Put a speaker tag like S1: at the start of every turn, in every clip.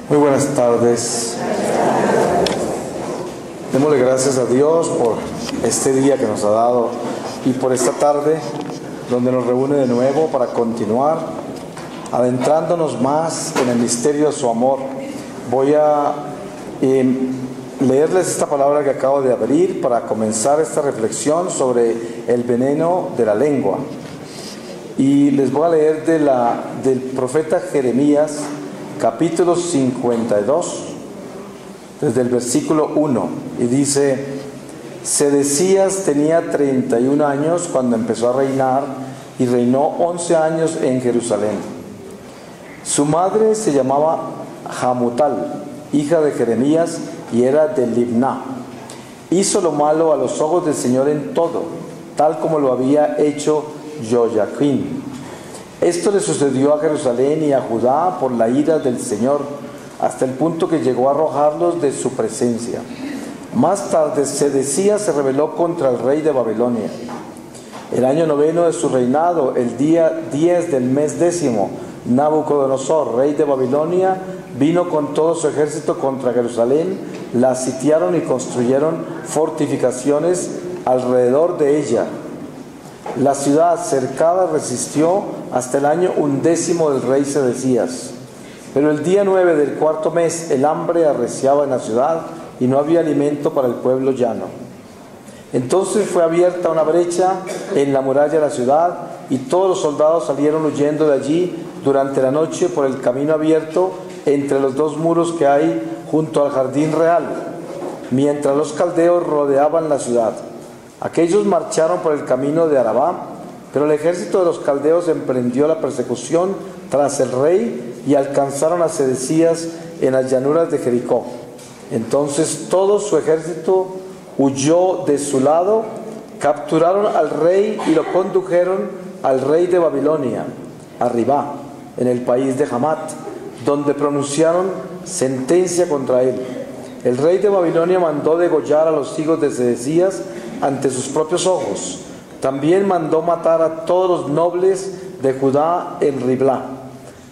S1: Muy buenas tardes. Démosle gracias a Dios por este día que nos ha dado y por esta tarde donde nos reúne de nuevo para continuar adentrándonos más en el misterio de su amor. Voy a leerles esta palabra que acabo de abrir para comenzar esta reflexión sobre el veneno de la lengua. Y les voy a leer del profeta Jeremías, capítulo 52, desde el versículo 1, y dice: Sedecías tenía 31 años cuando empezó a reinar, y reinó 11 años en Jerusalén. Su madre se llamaba Hamutal, hija de Jeremías, y era de Libná. Hizo lo malo a los ojos del Señor en todo, tal como lo había hecho Joyaquín. Esto le sucedió a Jerusalén y a Judá por la ira del Señor, hasta el punto que llegó a arrojarlos de su presencia. Más tarde Sedecías se rebeló contra el rey de Babilonia. El año 9 de su reinado, el día 10 del mes 10, Nabucodonosor, rey de Babilonia, vino con todo su ejército contra Jerusalén, la sitiaron y construyeron fortificaciones alrededor de ella. La ciudad cercada resistió hasta el año 11 del rey Sedecías. Pero el día 9 del cuarto mes el hambre arreciaba en la ciudad y no había alimento para el pueblo llano. Entonces fue abierta una brecha en la muralla de la ciudad y todos los soldados salieron huyendo de allí durante la noche por el camino abierto entre los dos muros que hay junto al jardín real, mientras los caldeos rodeaban la ciudad. Aquellos marcharon por el camino de Arabá, pero el ejército de los caldeos emprendió la persecución tras el rey y alcanzaron a Sedecías en las llanuras de Jericó. Entonces todo su ejército huyó de su lado, capturaron al rey y lo condujeron al rey de Babilonia, a Ribá, en el país de Hamat, donde pronunciaron sentencia contra él. El rey de Babilonia mandó degollar a los hijos de Sedecías ante sus propios ojos. También mandó matar a todos los nobles de Judá en Riblá.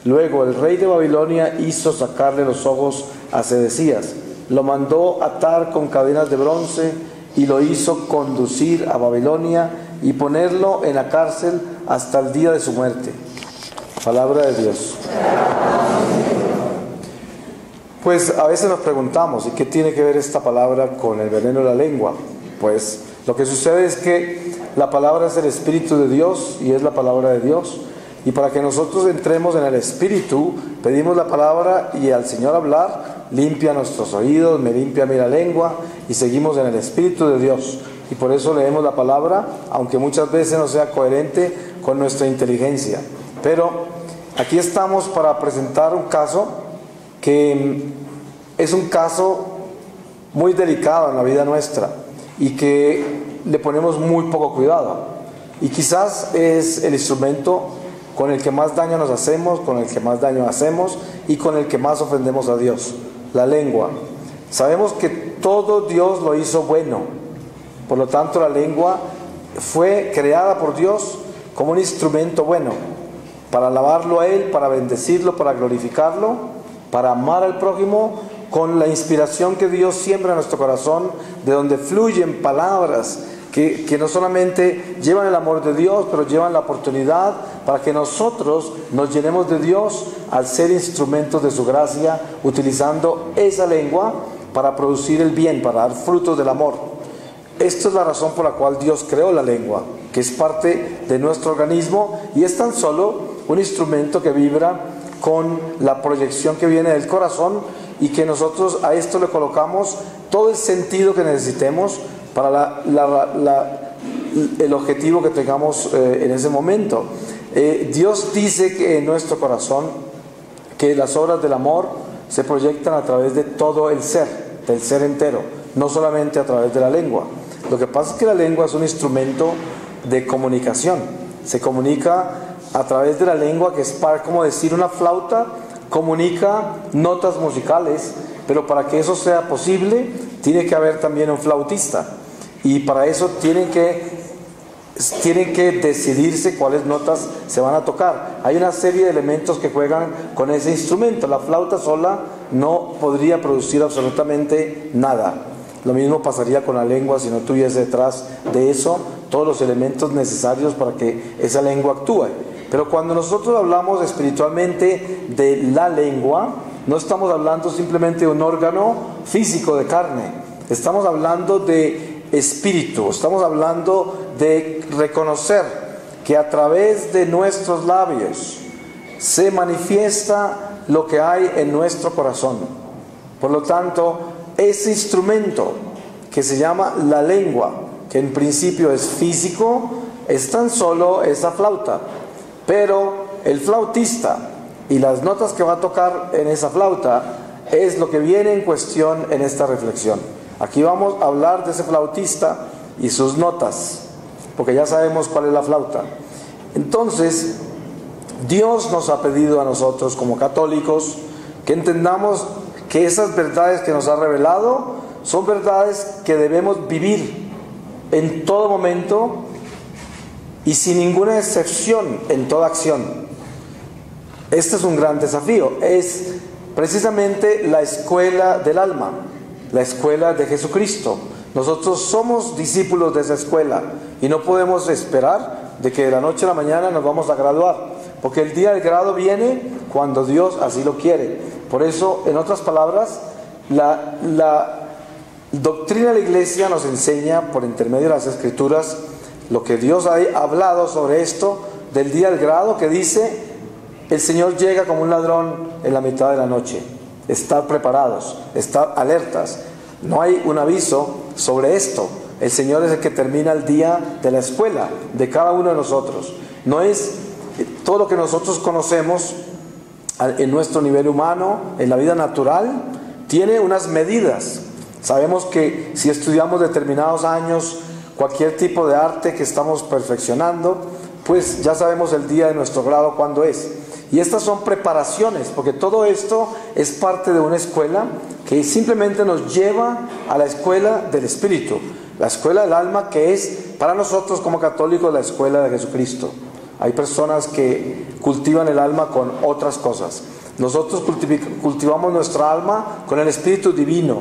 S1: Luego el rey de Babilonia hizo sacarle los ojos a Sedecías. Lo mandó atar con cadenas de bronce y lo hizo conducir a Babilonia y ponerlo en la cárcel hasta el día de su muerte. Palabra de Dios. Pues a veces nos preguntamos, ¿y qué tiene que ver esta palabra con el veneno de la lengua? Pues lo que sucede es que la palabra es el Espíritu de Dios y es la palabra de Dios. Y para que nosotros entremos en el Espíritu, pedimos la palabra y al Señor hablar, limpia nuestros oídos, me limpia a mí la lengua y seguimos en el Espíritu de Dios. Y por eso leemos la palabra, aunque muchas veces no sea coherente con nuestra inteligencia. Pero aquí estamos para presentar un caso que es un caso muy delicado en la vida nuestra y que le ponemos muy poco cuidado. Y quizás es el instrumento con el que más daño nos hacemos, con el que más daño hacemos y con el que más ofendemos a Dios, la lengua. Sabemos que todo Dios lo hizo bueno, por lo tanto la lengua fue creada por Dios como un instrumento bueno, para alabarlo a Él, para bendecirlo, para glorificarlo, para amar al prójimo, con la inspiración que Dios siembra en nuestro corazón, de donde fluyen palabras que no solamente llevan el amor de Dios, pero llevan la oportunidad para que nosotros nos llenemos de Dios al ser instrumentos de su gracia, utilizando esa lengua para producir el bien, para dar frutos del amor. Esta es la razón por la cual Dios creó la lengua, que es parte de nuestro organismo y es tan solo un instrumento que vibra con la proyección que viene del corazón y que nosotros a esto le colocamos todo el sentido que necesitemos para el objetivo que tengamos en ese momento. Dios dice que en nuestro corazón que las obras del amor se proyectan a través de todo el ser, del ser entero, no solamente a través de la lengua. Lo que pasa es que la lengua es un instrumento de comunicación. Se comunica a través de la lengua, que es para, como decir, una flauta comunica notas musicales, pero para que eso sea posible tiene que haber también un flautista y para eso tienen que tienen que decidirse cuáles notas se van a tocar. Hay una serie de elementos que juegan con ese instrumento. La flauta sola no podría producir absolutamente nada. Lo mismo pasaría con la lengua si no tuviese detrás de eso todos los elementos necesarios para que esa lengua actúe. Pero cuando nosotros hablamos espiritualmente de la lengua, no estamos hablando simplemente de un órgano físico de carne. Estamos hablando de espíritu. Estamos hablando de reconocer que a través de nuestros labios se manifiesta lo que hay en nuestro corazón. Por lo tanto, ese instrumento que se llama la lengua, que en principio es físico, es tan solo esa flauta. Pero el flautista y las notas que va a tocar en esa flauta es lo que viene en cuestión en esta reflexión. Aquí vamos a hablar de ese flautista y sus notas, porque ya sabemos cuál es la flauta. Entonces, Dios nos ha pedido a nosotros como católicos que entendamos que esas verdades que nos ha revelado son verdades que debemos vivir en todo momento y sin ninguna excepción en toda acción. Este es un gran desafío. Es precisamente la escuela del alma, la escuela de Jesucristo. Nosotros somos discípulos de esa escuela y no podemos esperar de que de la noche a la mañana nos vamos a graduar, porque el día del grado viene cuando Dios así lo quiere. Por eso, en otras palabras, la doctrina de la Iglesia nos enseña por intermedio de las Escrituras lo que Dios ha hablado sobre esto del día del grado, que dice: el Señor llega como un ladrón en la mitad de la noche. Estar preparados, estar alertas. No hay un aviso sobre esto. El Señor es el que termina el día de la escuela de cada uno de nosotros. No es todo lo que nosotros conocemos en nuestro nivel humano, en la vida natural, tiene unas medidas. Sabemos que si estudiamos determinados años cualquier tipo de arte que estamos perfeccionando, pues ya sabemos el día de nuestro grado cuándo es. Y estas son preparaciones, porque todo esto es parte de una escuela que simplemente nos lleva a la escuela del Espíritu, la escuela del alma, que es para nosotros como católicos la escuela de Jesucristo. Hay personas que cultivan el alma con otras cosas. Nosotros cultivamos nuestra alma con el Espíritu Divino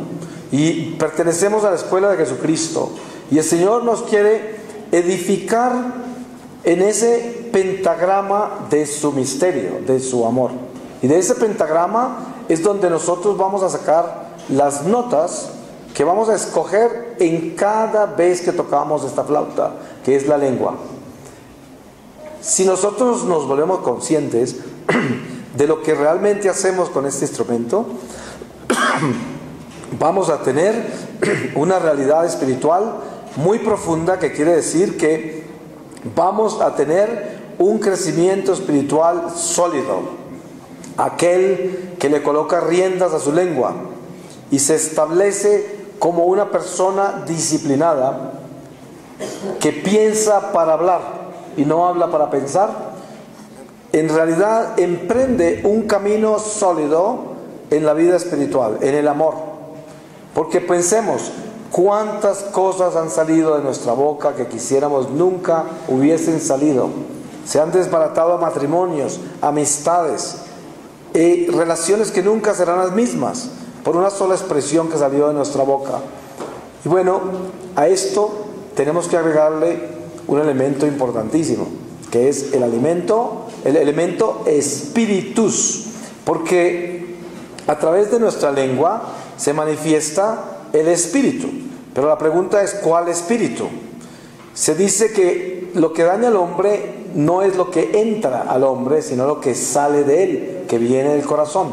S1: y pertenecemos a la escuela de Jesucristo. Y el Señor nos quiere edificar en ese pentagrama de su misterio, de su amor. Y de ese pentagrama es donde nosotros vamos a sacar las notas que vamos a escoger en cada vez que tocamos esta flauta, que es la lengua. Si nosotros nos volvemos conscientes de lo que realmente hacemos con este instrumento, vamos a tener una realidad espiritual muy profunda, que quiere decir que vamos a tener un crecimiento espiritual sólido, aquel que le coloca riendas a su lengua y se establece como una persona disciplinada que piensa para hablar y no habla para pensar. En realidad emprende un camino sólido en la vida espiritual, en el amor. Porque pensemos, ¿cuántas cosas han salido de nuestra boca que quisiéramos nunca hubiesen salido? Se han desbaratado matrimonios, amistades, relaciones que nunca serán las mismas por una sola expresión que salió de nuestra boca. Y bueno, a esto tenemos que agregarle un elemento importantísimo, que es el elemento espíritus, porque a través de nuestra lengua se manifiesta el espíritu. Pero la pregunta es, ¿cuál espíritu? Se dice que lo que daña al hombre no es lo que entra al hombre, sino lo que sale de él, que viene del corazón.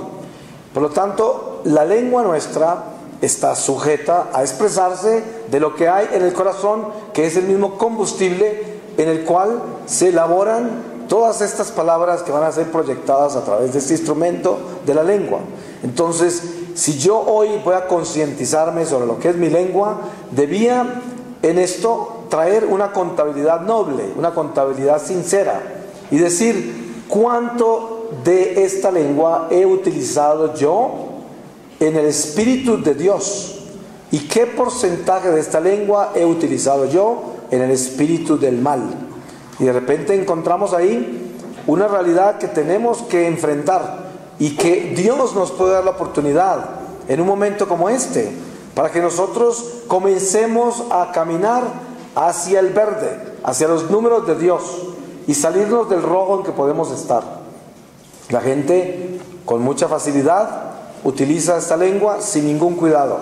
S1: Por lo tanto, la lengua nuestra está sujeta a expresarse de lo que hay en el corazón, que es el mismo combustible en el cual se elaboran todas estas palabras que van a ser proyectadas a través de este instrumento de la lengua. Entonces, si yo hoy voy a concientizarme sobre lo que es mi lengua, debía en esto traer una contabilidad noble, una contabilidad sincera, y decir cuánto de esta lengua he utilizado yo en el Espíritu de Dios y qué porcentaje de esta lengua he utilizado yo en el espíritu del mal. Y de repente encontramos ahí una realidad que tenemos que enfrentar y que Dios nos puede dar la oportunidad en un momento como este, para que nosotros comencemos a caminar hacia el verde, hacia los números de Dios y salirnos del rojo en que podemos estar. La gente con mucha facilidad utiliza esta lengua sin ningún cuidado.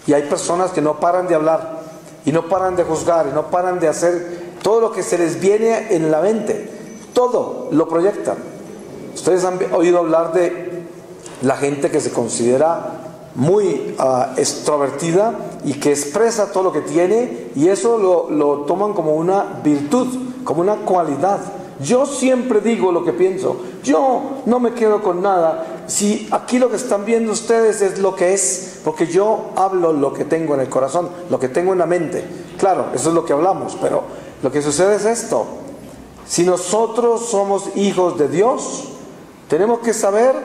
S1: Y hay personas que no paran de hablar y no paran de juzgar y no paran de hacer todo lo que se les viene en la mente. Todo lo proyectan. Ustedes han oído hablar de la gente que se considera muy extrovertida y que expresa todo lo que tiene, y eso lo toman como una virtud, como una cualidad. Yo siempre digo lo que pienso, yo no me quedo con nada. Si aquí lo que están viendo ustedes es lo que es, porque yo hablo lo que tengo en el corazón, lo que tengo en la mente. Claro, eso es lo que hablamos, pero lo que sucede es esto: si nosotros somos hijos de Dios, tenemos que saber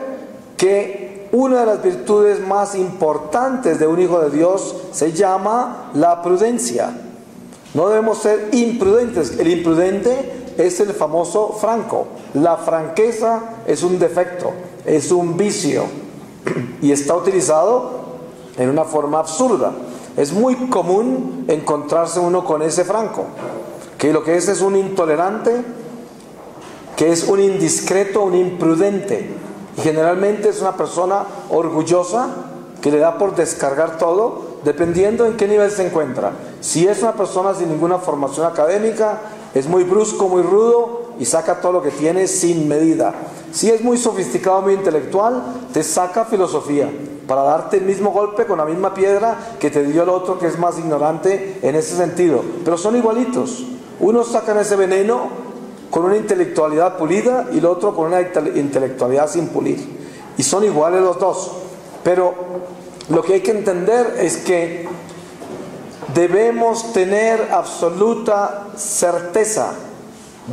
S1: que una de las virtudes más importantes de un hijo de Dios se llama la prudencia. No debemos ser imprudentes. El imprudente es el famoso franco. La franqueza es un defecto, es un vicio, y está utilizado en una forma absurda. Es muy común encontrarse uno con ese franco, que lo que es un intolerante, que es un indiscreto, un imprudente. Y generalmente es una persona orgullosa que le da por descargar todo, dependiendo en qué nivel se encuentra. Si es una persona sin ninguna formación académica, es muy brusco, muy rudo y saca todo lo que tiene sin medida. Si es muy sofisticado, muy intelectual, te saca filosofía para darte el mismo golpe con la misma piedra que te dio el otro que es más ignorante en ese sentido. Pero son igualitos. Unos sacan ese veneno con una intelectualidad pulida y el otro con una intelectualidad sin pulir. Y son iguales los dos. Pero lo que hay que entender es que debemos tener absoluta certeza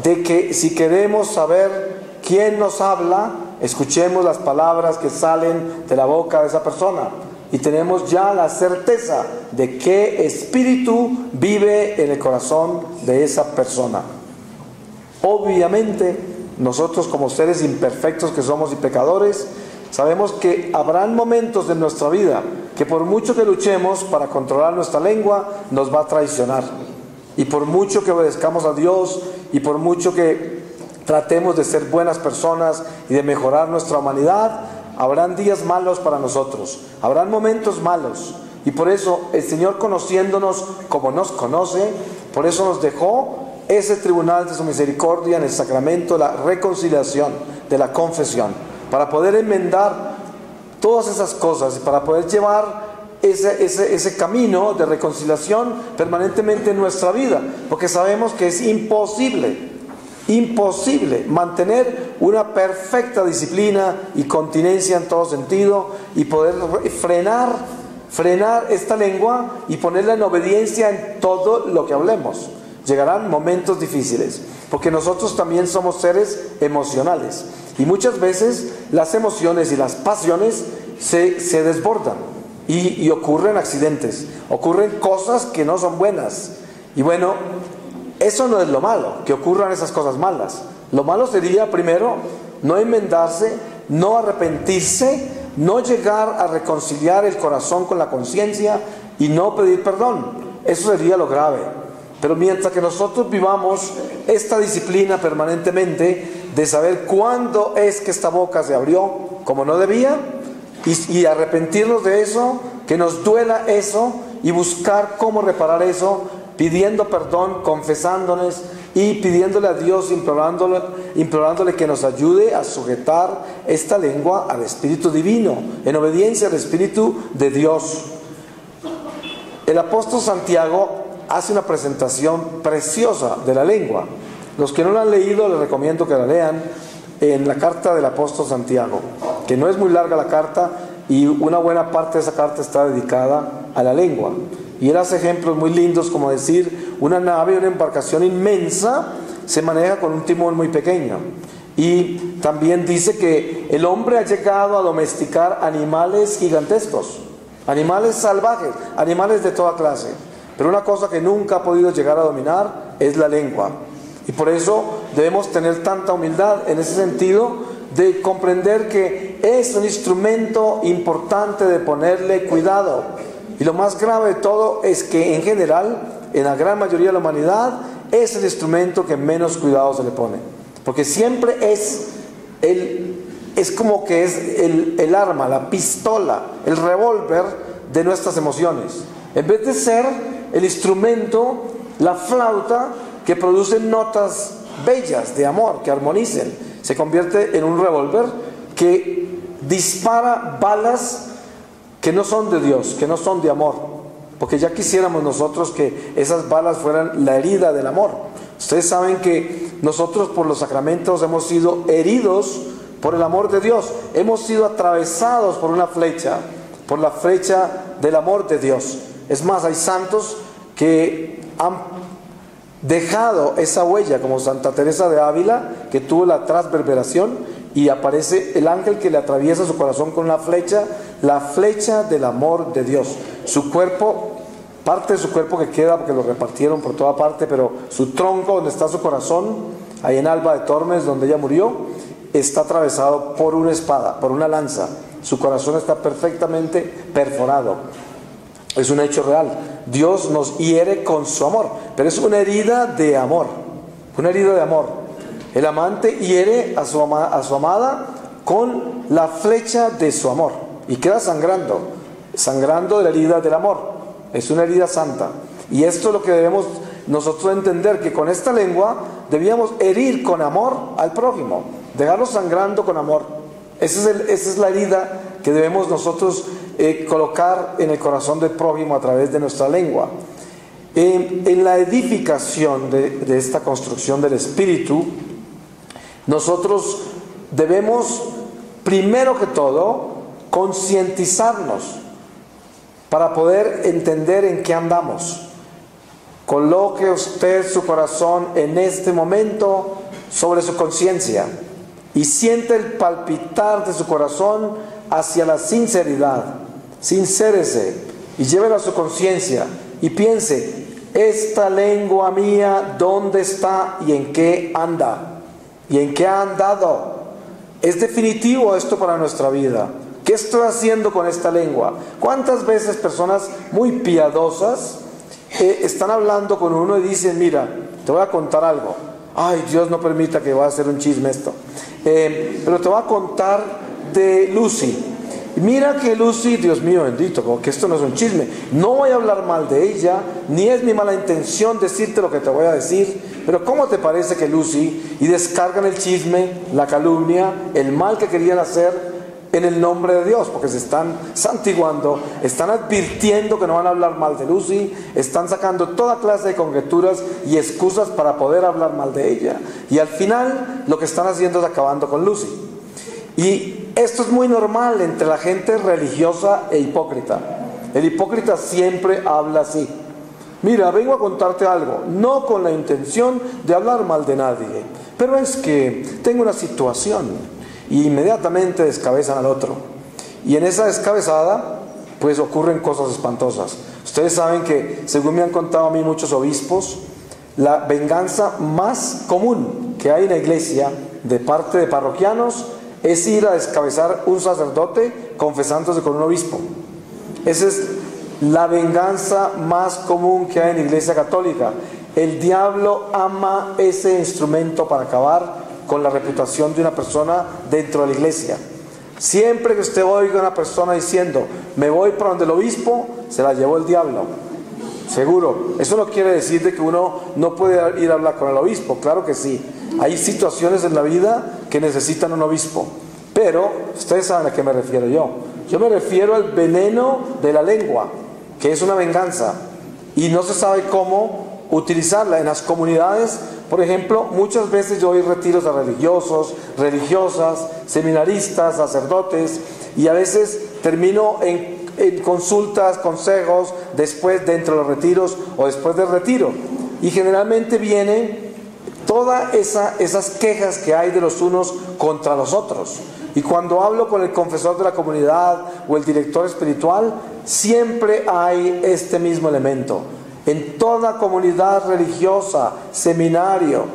S1: de que si queremos saber quién nos habla, escuchemos las palabras que salen de la boca de esa persona. Y tenemos ya la certeza de qué espíritu vive en el corazón de esa persona. Obviamente, nosotros como seres imperfectos que somos y pecadores, sabemos que habrán momentos en nuestra vida que por mucho que luchemos para controlar nuestra lengua, nos va a traicionar. Y por mucho que obedezcamos a Dios y por mucho que tratemos de ser buenas personas y de mejorar nuestra humanidad, habrán días malos para nosotros, habrán momentos malos. Y por eso el Señor, conociéndonos como nos conoce, por eso nos dejó ese tribunal de su misericordia en el sacramento de la reconciliación, de la confesión, para poder enmendar todas esas cosas y para poder llevar ese camino de reconciliación permanentemente en nuestra vida, porque sabemos que es imposible mantener una perfecta disciplina y continencia en todo sentido y poder frenar esta lengua y ponerla en obediencia en todo lo que hablemos. Llegarán momentos difíciles, porque nosotros también somos seres emocionales y muchas veces las emociones y las pasiones se desbordan y ocurren accidentes, ocurren cosas que no son buenas. Y bueno, eso no es lo malo, que ocurran esas cosas malas. Lo malo sería, primero, no enmendarse, no arrepentirse, no llegar a reconciliar el corazón con la conciencia y no pedir perdón. Eso sería lo grave. Pero mientras que nosotros vivamos esta disciplina permanentemente de saber cuándo es que esta boca se abrió como no debía y arrepentirnos de eso, que nos duela eso y buscar cómo reparar eso, pidiendo perdón, confesándonos y pidiéndole a Dios, implorándole que nos ayude a sujetar esta lengua al Espíritu Divino, en obediencia al Espíritu de Dios. El apóstol Santiago hace una presentación preciosa de la lengua. Los que no la han leído, les recomiendo que la lean en la carta del apóstol Santiago, que no es muy larga la carta y una buena parte de esa carta está dedicada a la lengua. Y él hace ejemplos muy lindos, como decir, una nave, una embarcación inmensa se maneja con un timón muy pequeño. Y también dice que el hombre ha llegado a domesticar animales gigantescos, animales salvajes, animales de toda clase. Pero una cosa que nunca ha podido llegar a dominar es la lengua. Y por eso debemos tener tanta humildad en ese sentido de comprender que es un instrumento importante de ponerle cuidado. Y lo más grave de todo es que en general, en la gran mayoría de la humanidad, es el instrumento que menos cuidado se le pone. Porque siempre es como que es el arma, la pistola, el revólver de nuestras emociones. En vez de ser el instrumento, la flauta que produce notas bellas de amor, que armonicen, se convierte en un revólver que dispara balas que no son de Dios, que no son de amor. Porque ya quisiéramos nosotros que esas balas fueran la herida del amor. Ustedes saben que nosotros por los sacramentos hemos sido heridos por el amor de Dios. Hemos sido atravesados por una flecha, por la flecha del amor de Dios. Es más, hay santos que han dejado esa huella, como Santa Teresa de Ávila, que tuvo la transverberación y aparece el ángel que le atraviesa su corazón con una flecha, la flecha del amor de Dios. Su cuerpo, parte de su cuerpo que queda, porque lo repartieron por toda parte, pero su tronco, donde está su corazón, ahí en Alba de Tormes, donde ella murió, está atravesado por una espada, por una lanza. Su corazón está perfectamente perforado. Es un hecho real. Dios nos hiere con su amor, pero es una herida de amor. Una herida de amor. El amante hiere a su amada con la flecha de su amor y queda sangrando de la herida del amor. Es una herida santa. Y esto es lo que debemos nosotros entender, que con esta lengua debíamos herir con amor al prójimo, dejarlo sangrando con amor. Esa es la herida que debemos nosotros colocar en el corazón del prójimo a través de nuestra lengua. En la edificación de esta construcción del espíritu, nosotros debemos, primero que todo, concientizarnos para poder entender en qué andamos. Coloque usted su corazón en este momento sobre su conciencia y siente el palpitar de su corazón hacia la sinceridad. Sincérese y llévelo a su conciencia y piense: esta lengua mía, ¿dónde está y en qué anda? ¿Y en qué ha andado? ¿Es definitivo esto para nuestra vida? ¿Qué estoy haciendo con esta lengua? ¿Cuántas veces personas muy piadosas están hablando con uno y dicen: mira, te voy a contar algo? Ay, Dios no permita que vaya a hacer un chisme esto. Pero te voy a contar de Lucy. Mira que Lucy, Dios mío bendito, como que esto no es un chisme. No voy a hablar mal de ella, ni es mi mala intención decirte lo que te voy a decir. Pero ¿cómo te parece que Lucy? Y descargan el chisme, la calumnia, el mal que querían hacer en el nombre de Dios, porque se están santiguando, están advirtiendo que no van a hablar mal de Lucy, están sacando toda clase de conjeturas y excusas para poder hablar mal de ella. Y al final lo que están haciendo es acabando con Lucy. Y esto es muy normal entre la gente religiosa e hipócrita. El hipócrita siempre habla así: mira, vengo a contarte algo, no con la intención de hablar mal de nadie, pero es que tengo una situación. Y inmediatamente descabezan al otro. Y en esa descabezada, pues ocurren cosas espantosas. Ustedes saben que, según me han contado a mí muchos obispos, la venganza más común que hay en la iglesia de parte de parroquianos es ir a descabezar un sacerdote confesándose con un obispo. Esa es la venganza más común que hay en la iglesia católica. El diablo ama ese instrumento para acabar con la reputación de una persona dentro de la iglesia. Siempre que usted oiga a una persona diciendo: me voy para donde el obispo, se la llevó el diablo, seguro. Eso no quiere decir de que uno no puede ir a hablar con el obispo. Claro que sí, hay situaciones en la vida que necesitan un obispo, pero ustedes saben a qué me refiero yo. Yo me refiero al veneno de la lengua, que es una venganza, y no se sabe cómo utilizarla. En las comunidades, por ejemplo, muchas veces yo doy retiros a religiosos, religiosas, seminaristas, sacerdotes, y a veces termino en consultas, consejos, después dentro de los retiros o después del retiro. Y generalmente vienen todas esas quejas que hay de los unos contra los otros. Y cuando hablo con el confesor de la comunidad o el director espiritual, siempre hay este mismo elemento: En toda comunidad religiosa, seminario,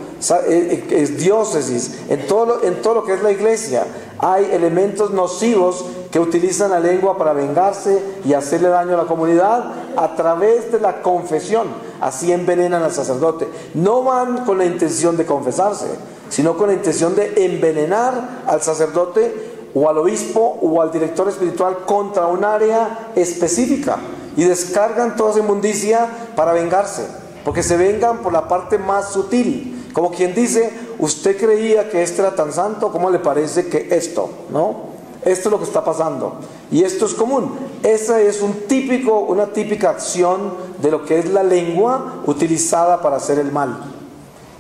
S1: diócesis, en todo lo que es la iglesia, hay elementos nocivos que utilizan la lengua para vengarse y hacerle daño a la comunidad a través de la confesión. Así envenenan al sacerdote. No van con la intención de confesarse, sino con la intención de envenenar al sacerdote o al obispo o al director espiritual contra un área específica, y descargan toda esa inmundicia para vengarse, porque se vengan por la parte más sutil, como quien dice: usted creía que este era tan santo, ¿cómo le parece que esto? ¿No? Esto es lo que está pasando, y esto es común. Esa es una típica acción de lo que es la lengua utilizada para hacer el mal.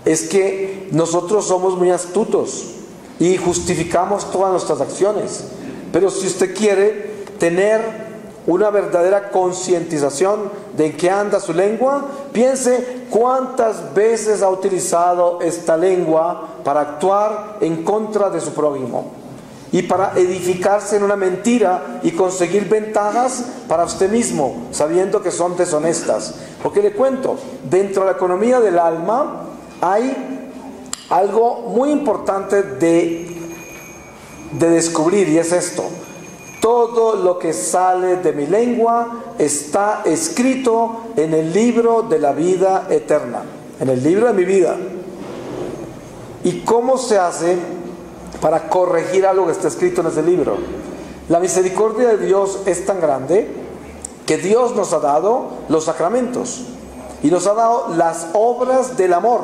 S1: Es que nosotros somos muy astutos y justificamos todas nuestras acciones, pero si usted quiere tener una verdadera concientización de en qué anda su lengua, piense cuántas veces ha utilizado esta lengua para actuar en contra de su prójimo y para edificarse en una mentira y conseguir ventajas para usted mismo, sabiendo que son deshonestas. Porque le cuento, dentro de la economía del alma hay algo muy importante de descubrir, y es esto: todo lo que sale de mi lengua está escrito en el libro de la vida eterna, en el libro de mi vida. ¿Y cómo se hace para corregir algo que está escrito en ese libro? La misericordia de Dios es tan grande que Dios nos ha dado los sacramentos y nos ha dado las obras del amor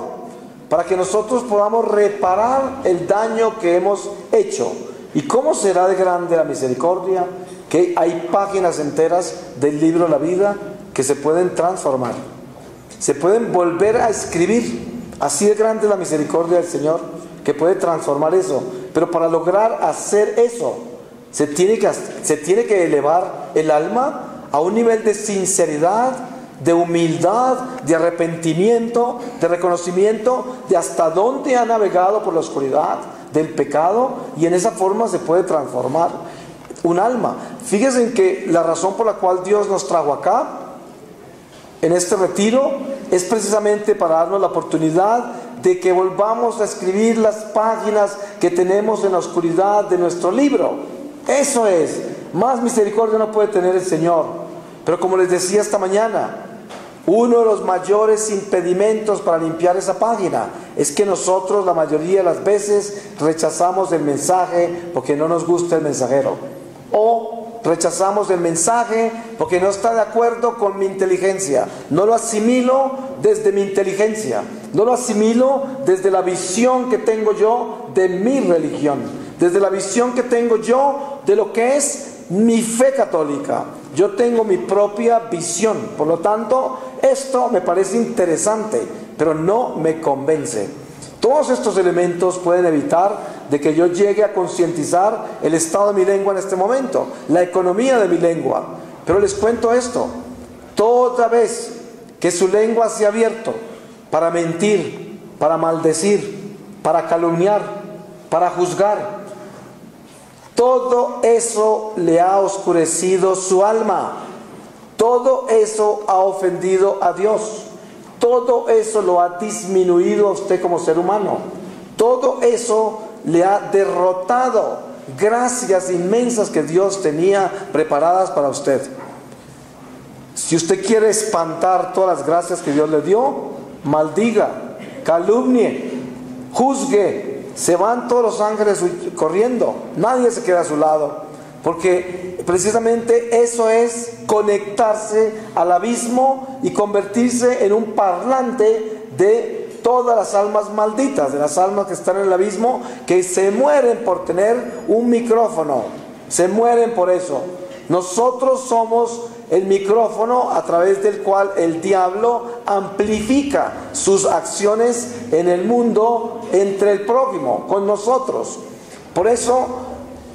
S1: para que nosotros podamos reparar el daño que hemos hecho. ¿Y cómo será de grande la misericordia? Que hay páginas enteras del libro de la vida que se pueden transformar, se pueden volver a escribir. Así de grande es la misericordia del Señor, que puede transformar eso. Pero para lograr hacer eso, se tiene que elevar el alma a un nivel de sinceridad, de humildad, de arrepentimiento, de reconocimiento de hasta dónde ha navegado por la oscuridad del pecado, y en esa forma se puede transformar un alma. Fíjense en que la razón por la cual Dios nos trajo acá, en este retiro, es precisamente para darnos la oportunidad de que volvamos a escribir las páginas que tenemos en la oscuridad de nuestro libro. Eso es, más misericordia no puede tener el Señor. Pero como les decía esta mañana, uno de los mayores impedimentos para limpiar esa página es que nosotros la mayoría de las veces rechazamos el mensaje porque no nos gusta el mensajero, o rechazamos el mensaje porque no está de acuerdo con mi inteligencia. No lo asimilo desde mi inteligencia, no lo asimilo desde la visión que tengo yo de mi religión, desde la visión que tengo yo de lo que es mi fe católica. Yo tengo mi propia visión, por lo tanto, esto me parece interesante, pero no me convence. Todos estos elementos pueden evitar de que yo llegue a concientizar el estado de mi lengua en este momento, la economía de mi lengua. Pero les cuento esto: toda vez que su lengua se ha abierto para mentir, para maldecir, para calumniar, para juzgar, todo eso le ha oscurecido su alma. Todo eso ha ofendido a Dios. Todo eso lo ha disminuido a usted como ser humano. Todo eso le ha derrotado gracias inmensas que Dios tenía preparadas para usted. Si usted quiere espantar todas las gracias que Dios le dio, maldiga, calumnie, juzgue. Se van todos los ángeles corriendo, nadie se queda a su lado, porque precisamente eso es conectarse al abismo y convertirse en un parlante de todas las almas malditas, de las almas que están en el abismo, que se mueren por tener un micrófono, se mueren por eso. Nosotros somos el micrófono a través del cual el diablo amplifica sus acciones en el mundo, entre el prójimo, con nosotros. Por eso,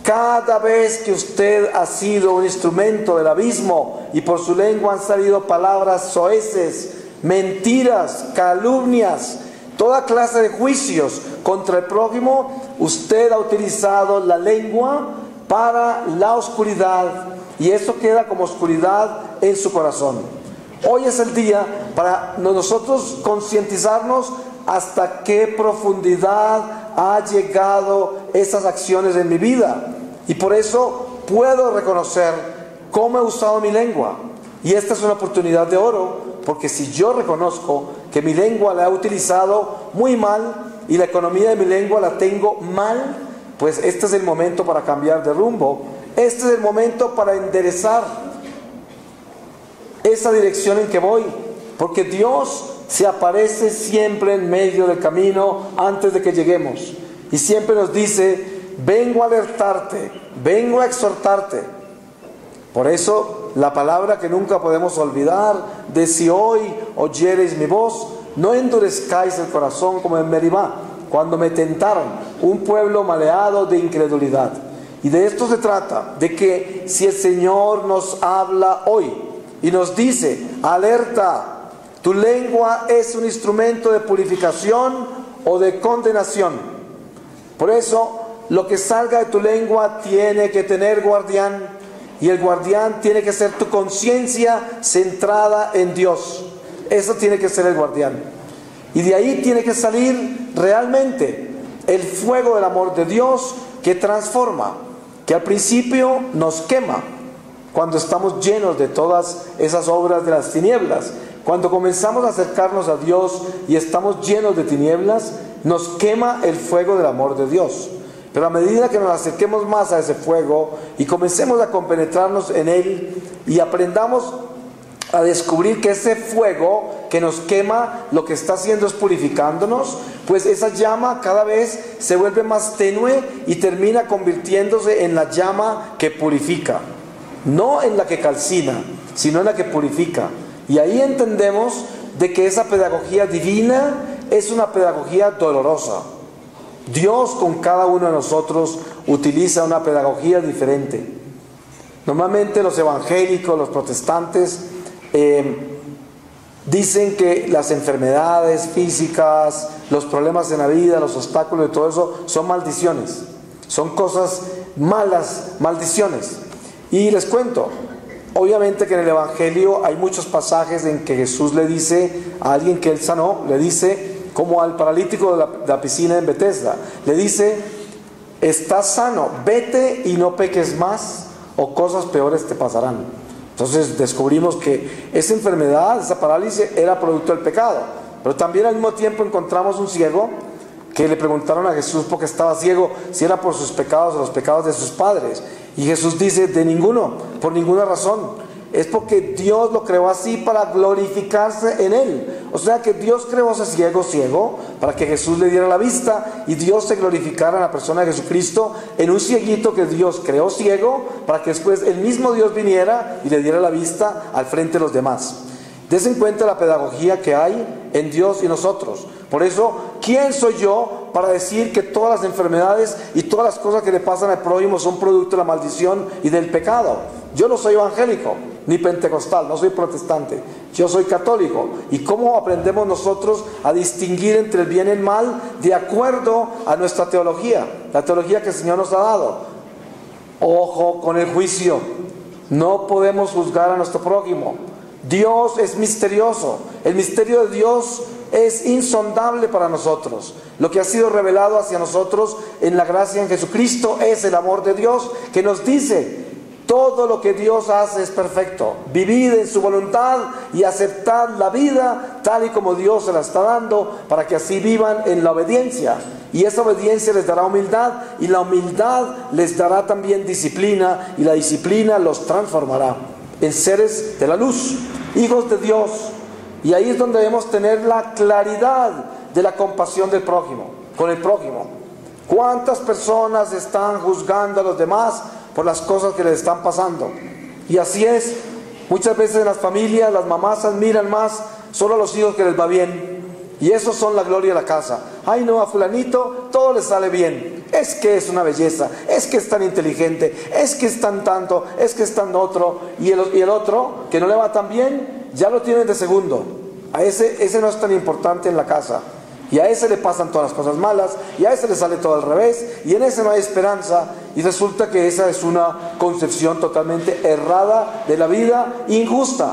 S1: cada vez que usted ha sido un instrumento del abismo y por su lengua han salido palabras soeces, mentiras, calumnias, toda clase de juicios contra el prójimo, usted ha utilizado la lengua para la oscuridad, y eso queda como oscuridad en su corazón. Hoy es el día para nosotros concientizarnos hasta qué profundidad ha llegado estas acciones en mi vida. Y por eso puedo reconocer cómo he usado mi lengua. Y esta es una oportunidad de oro, porque si yo reconozco que mi lengua la he utilizado muy mal y la economía de mi lengua la tengo mal, pues este es el momento para cambiar de rumbo. Este es el momento para enderezar esa dirección en que voy, porque Dios se aparece siempre en medio del camino antes de que lleguemos, y siempre nos dice: vengo a alertarte, vengo a exhortarte. Por eso la palabra que nunca podemos olvidar, de si hoy oyereis mi voz, no endurezcáis el corazón como en Meribá, cuando me tentaron, un pueblo maleado de incredulidad. Y de esto se trata, de que si el Señor nos habla hoy y nos dice: alerta, tu lengua es un instrumento de purificación o de condenación. Por eso, lo que salga de tu lengua tiene que tener guardián, y el guardián tiene que ser tu conciencia centrada en Dios. Eso tiene que ser el guardián. Y de ahí tiene que salir realmente el fuego del amor de Dios, que transforma, que al principio nos quema cuando estamos llenos de todas esas obras de las tinieblas. Cuando comenzamos a acercarnos a Dios y estamos llenos de tinieblas, nos quema el fuego del amor de Dios. Pero a medida que nos acerquemos más a ese fuego y comencemos a compenetrarnos en él y aprendamos a descubrir que ese fuego que nos quema lo que está haciendo es purificándonos, pues esa llama cada vez se vuelve más tenue y termina convirtiéndose en la llama que purifica, no en la que calcina, sino en la que purifica. Y ahí entendemos de que esa pedagogía divina es una pedagogía dolorosa. Dios con cada uno de nosotros utiliza una pedagogía diferente. Normalmente los evangélicos, los protestantes, dicen que las enfermedades físicas, los problemas en la vida, los obstáculos y todo eso son maldiciones, son cosas malas, maldiciones. Y les cuento, obviamente que en el evangelio hay muchos pasajes en que Jesús le dice a alguien que él sanó, le dice, como al paralítico de la piscina en Betesda, le dice: estás sano, vete y no peques más, o cosas peores te pasarán. Entonces descubrimos que esa enfermedad, esa parálisis, era producto del pecado. Pero también al mismo tiempo encontramos un ciego que le preguntaron a Jesús por qué estaba ciego, si era por sus pecados o los pecados de sus padres. Y Jesús dice: de ninguno, por ninguna razón. Es porque Dios lo creó así para glorificarse en él. O sea que Dios creó ese ciego para que Jesús le diera la vista y Dios se glorificara en la persona de Jesucristo, en un cieguito que Dios creó ciego para que después el mismo Dios viniera y le diera la vista al frente de los demás. Desen cuenta la pedagogía que hay en Dios y nosotros. Por eso, ¿quién soy yo para decir que todas las enfermedades y todas las cosas que le pasan al prójimo son producto de la maldición y del pecado? Yo no soy evangélico, ni pentecostal, no soy protestante, yo soy católico. ¿Y cómo aprendemos nosotros a distinguir entre el bien y el mal de acuerdo a nuestra teología, la teología que el Señor nos ha dado? Ojo con el juicio, no podemos juzgar a nuestro prójimo. Dios es misterioso, el misterio de Dios es insondable para nosotros. Lo que ha sido revelado hacia nosotros en la gracia en Jesucristo es el amor de Dios, que nos dice: todo lo que Dios hace es perfecto. Vivid en su voluntad y aceptad la vida tal y como Dios se la está dando, para que así vivan en la obediencia. Y esa obediencia les dará humildad, y la humildad les dará también disciplina, y la disciplina los transformará en seres de la luz, hijos de Dios. Y ahí es donde debemos tener la claridad de la compasión del prójimo, con el prójimo. ¿Cuántas personas están juzgando a los demás por las cosas que les están pasando? Y así es, muchas veces en las familias las mamás admiran más solo a los hijos que les va bien, y esos son la gloria de la casa. Ay no, a fulanito todo le sale bien, es que es una belleza, es que es tan inteligente, es que es tan tanto, es que es tan otro. Y el otro que no le va tan bien, ya lo tienen de segundo. A ese no es tan importante en la casa, y a ese le pasan todas las cosas malas, y a ese le sale todo al revés, y en ese no hay esperanza. Y resulta que esa es una concepción totalmente errada de la vida, injusta.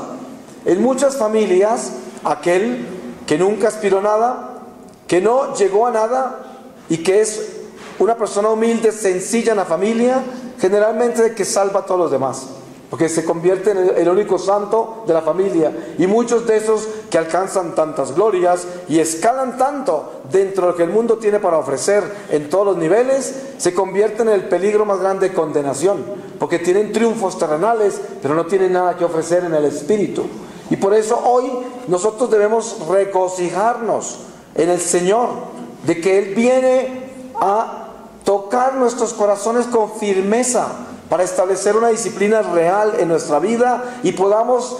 S1: En muchas familias, aquel que nunca aspiró a nada, que no llegó a nada y que es una persona humilde, sencilla en la familia, generalmente es el que salva a todos los demás, porque se convierte en el único santo de la familia. Y muchos de esos que alcanzan tantas glorias y escalan tanto dentro de lo que el mundo tiene para ofrecer en todos los niveles, se convierten en el peligro más grande de condenación, porque tienen triunfos terrenales, pero no tienen nada que ofrecer en el espíritu. Y por eso hoy nosotros debemos regocijarnos en el Señor, de que Él viene a tocar nuestros corazones con firmeza para establecer una disciplina real en nuestra vida y podamos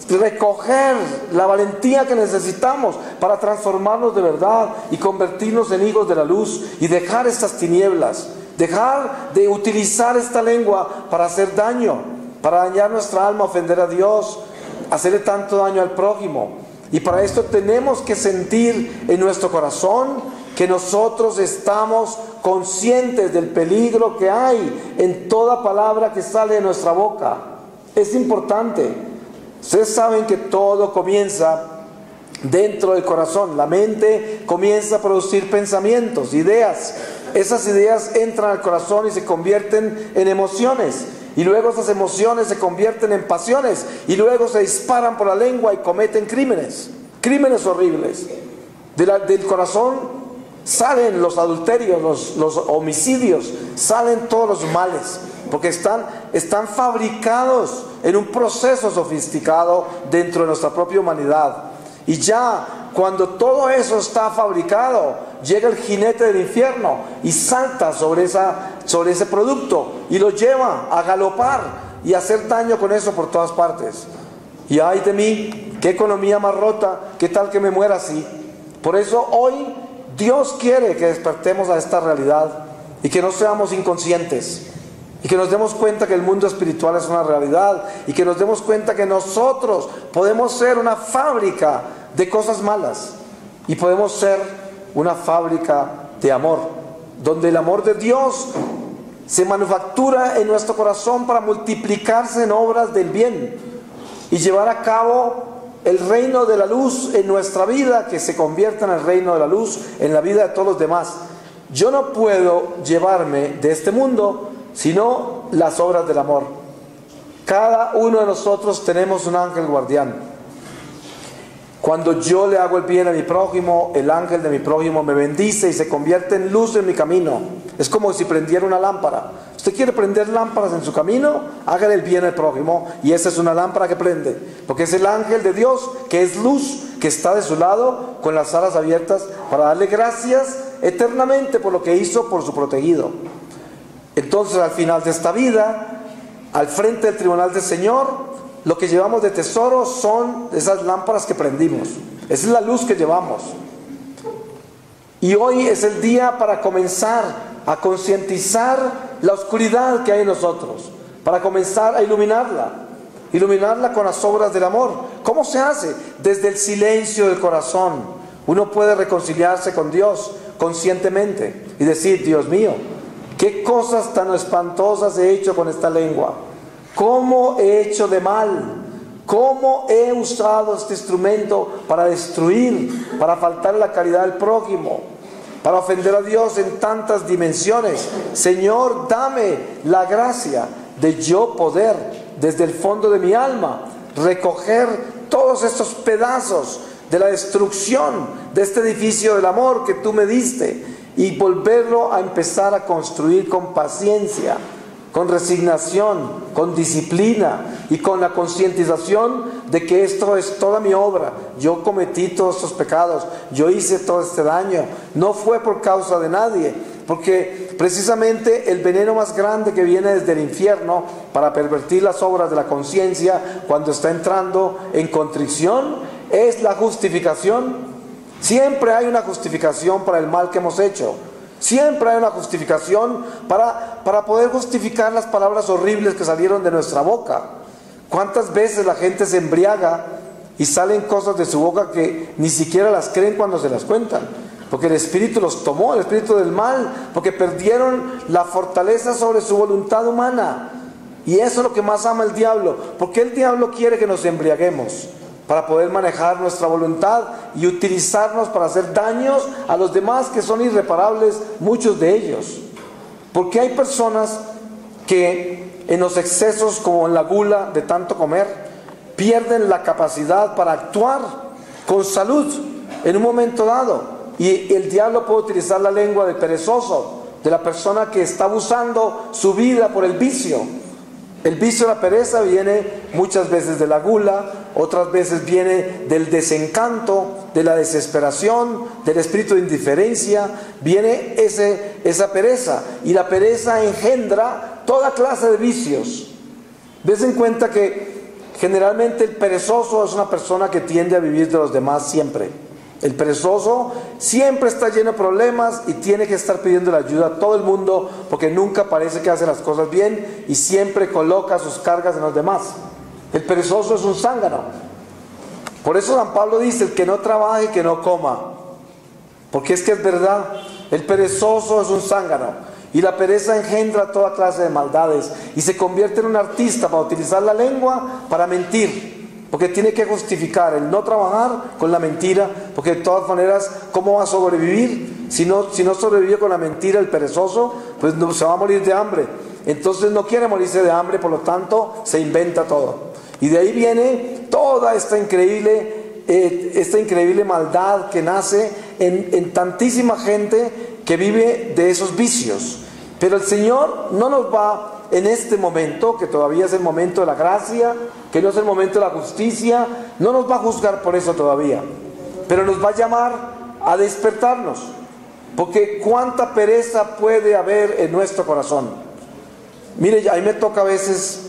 S1: recoger la valentía que necesitamos para transformarnos de verdad y convertirnos en hijos de la luz y dejar estas tinieblas, dejar de utilizar esta lengua para hacer daño, para dañar nuestra alma, ofender a Dios, hacerle tanto daño al prójimo. Y para esto tenemos que sentir en nuestro corazón que nosotros estamos conscientes del peligro que hay en toda palabra que sale de nuestra boca. Es importante. Ustedes saben que todo comienza dentro del corazón. La mente comienza a producir pensamientos, ideas. Esas ideas entran al corazón y se convierten en emociones. Y luego esas emociones se convierten en pasiones. Y luego se disparan por la lengua y cometen crímenes. Crímenes horribles. Del corazón salen los adulterios, los homicidios, salen todos los males, porque están fabricados en un proceso sofisticado dentro de nuestra propia humanidad. Y ya cuando todo eso está fabricado, llega el jinete del infierno y salta sobre ese producto y lo lleva a galopar y a hacer daño con eso por todas partes. Y ay de mí, qué economía más rota, qué tal que me muera así. Por eso hoy Dios quiere que despertemos a esta realidad y que no seamos inconscientes y que nos demos cuenta que el mundo espiritual es una realidad y que nos demos cuenta que nosotros podemos ser una fábrica de cosas malas y podemos ser una fábrica de amor, donde el amor de Dios se manufactura en nuestro corazón para multiplicarse en obras del bien y llevar a cabo el reino de la luz en nuestra vida, que se convierta en el reino de la luz en la vida de todos los demás. Yo no puedo llevarme de este mundo sino las obras del amor. Cada uno de nosotros tenemos un ángel guardián. Cuando yo le hago el bien a mi prójimo, el ángel de mi prójimo me bendice y se convierte en luz en mi camino. Es como si prendiera una lámpara. Usted quiere prender lámparas en su camino, hágale el bien al prójimo y esa es una lámpara que prende, porque es el ángel de Dios que es luz, que está de su lado con las alas abiertas para darle gracias eternamente por lo que hizo por su protegido. Entonces al final de esta vida, al frente del tribunal del Señor, lo que llevamos de tesoro son esas lámparas que prendimos. Esa es la luz que llevamos. Y hoy es el día para comenzar a concientizar la oscuridad que hay en nosotros, para comenzar a iluminarla con las obras del amor. ¿Cómo se hace? Desde el silencio del corazón. Uno puede reconciliarse con Dios conscientemente y decir: Dios mío, qué cosas tan espantosas he hecho con esta lengua, cómo he hecho de mal, cómo he usado este instrumento para destruir, para faltar la caridad del prójimo, para ofender a Dios en tantas dimensiones. Señor, dame la gracia de yo poder desde el fondo de mi alma recoger todos estos pedazos de la destrucción de este edificio del amor que tú me diste y volverlo a empezar a construir con paciencia, con resignación, con disciplina y con la concientización de que esto es toda mi obra. Yo cometí todos estos pecados, yo hice todo este daño, no fue por causa de nadie, porque precisamente el veneno más grande que viene desde el infierno para pervertir las obras de la conciencia cuando está entrando en contrición es la justificación. Siempre hay una justificación para el mal que hemos hecho. Siempre hay una justificación para poder justificar las palabras horribles que salieron de nuestra boca. ¿Cuántas veces la gente se embriaga y salen cosas de su boca que ni siquiera las creen cuando se las cuentan? Porque el espíritu los tomó, el espíritu del mal, porque perdieron la fortaleza sobre su voluntad humana. Y eso es lo que más ama el diablo. Porque el diablo quiere que nos embriaguemos para poder manejar nuestra voluntad y utilizarnos para hacer daños a los demás, que son irreparables, muchos de ellos. Porque hay personas que en los excesos, como en la gula de tanto comer, pierden la capacidad para actuar con salud en un momento dado. Y el diablo puede utilizar la lengua del perezoso, de la persona que está abusando su vida por el vicio. El vicio de la pereza viene muchas veces de la gula, otras veces viene del desencanto, de la desesperación, del espíritu de indiferencia. Viene esa pereza, y la pereza engendra toda clase de vicios. Des en cuenta que generalmente el perezoso es una persona que tiende a vivir de los demás siempre. El perezoso siempre está lleno de problemas y tiene que estar pidiendo la ayuda a todo el mundo, porque nunca parece que hace las cosas bien y siempre coloca sus cargas en los demás. El perezoso es un zángano. Por eso San Pablo dice: el que no trabaje, que no coma. Porque es que es verdad, el perezoso es un zángano, y la pereza engendra toda clase de maldades, y se convierte en un artista para utilizar la lengua para mentir. Porque tiene que justificar el no trabajar con la mentira, porque de todas maneras, ¿cómo va a sobrevivir? Si no sobrevive con la mentira el perezoso, pues no, se va a morir de hambre. Entonces no quiere morirse de hambre, por lo tanto se inventa todo. Y de ahí viene toda esta increíble maldad que nace en tantísima gente que vive de esos vicios. Pero el Señor no nos va, en este momento, que todavía es el momento de la gracia, que no es el momento de la justicia, no nos va a juzgar por eso todavía, pero nos va a llamar a despertarnos. Porque cuánta pereza puede haber en nuestro corazón. Mire, a mí me toca a veces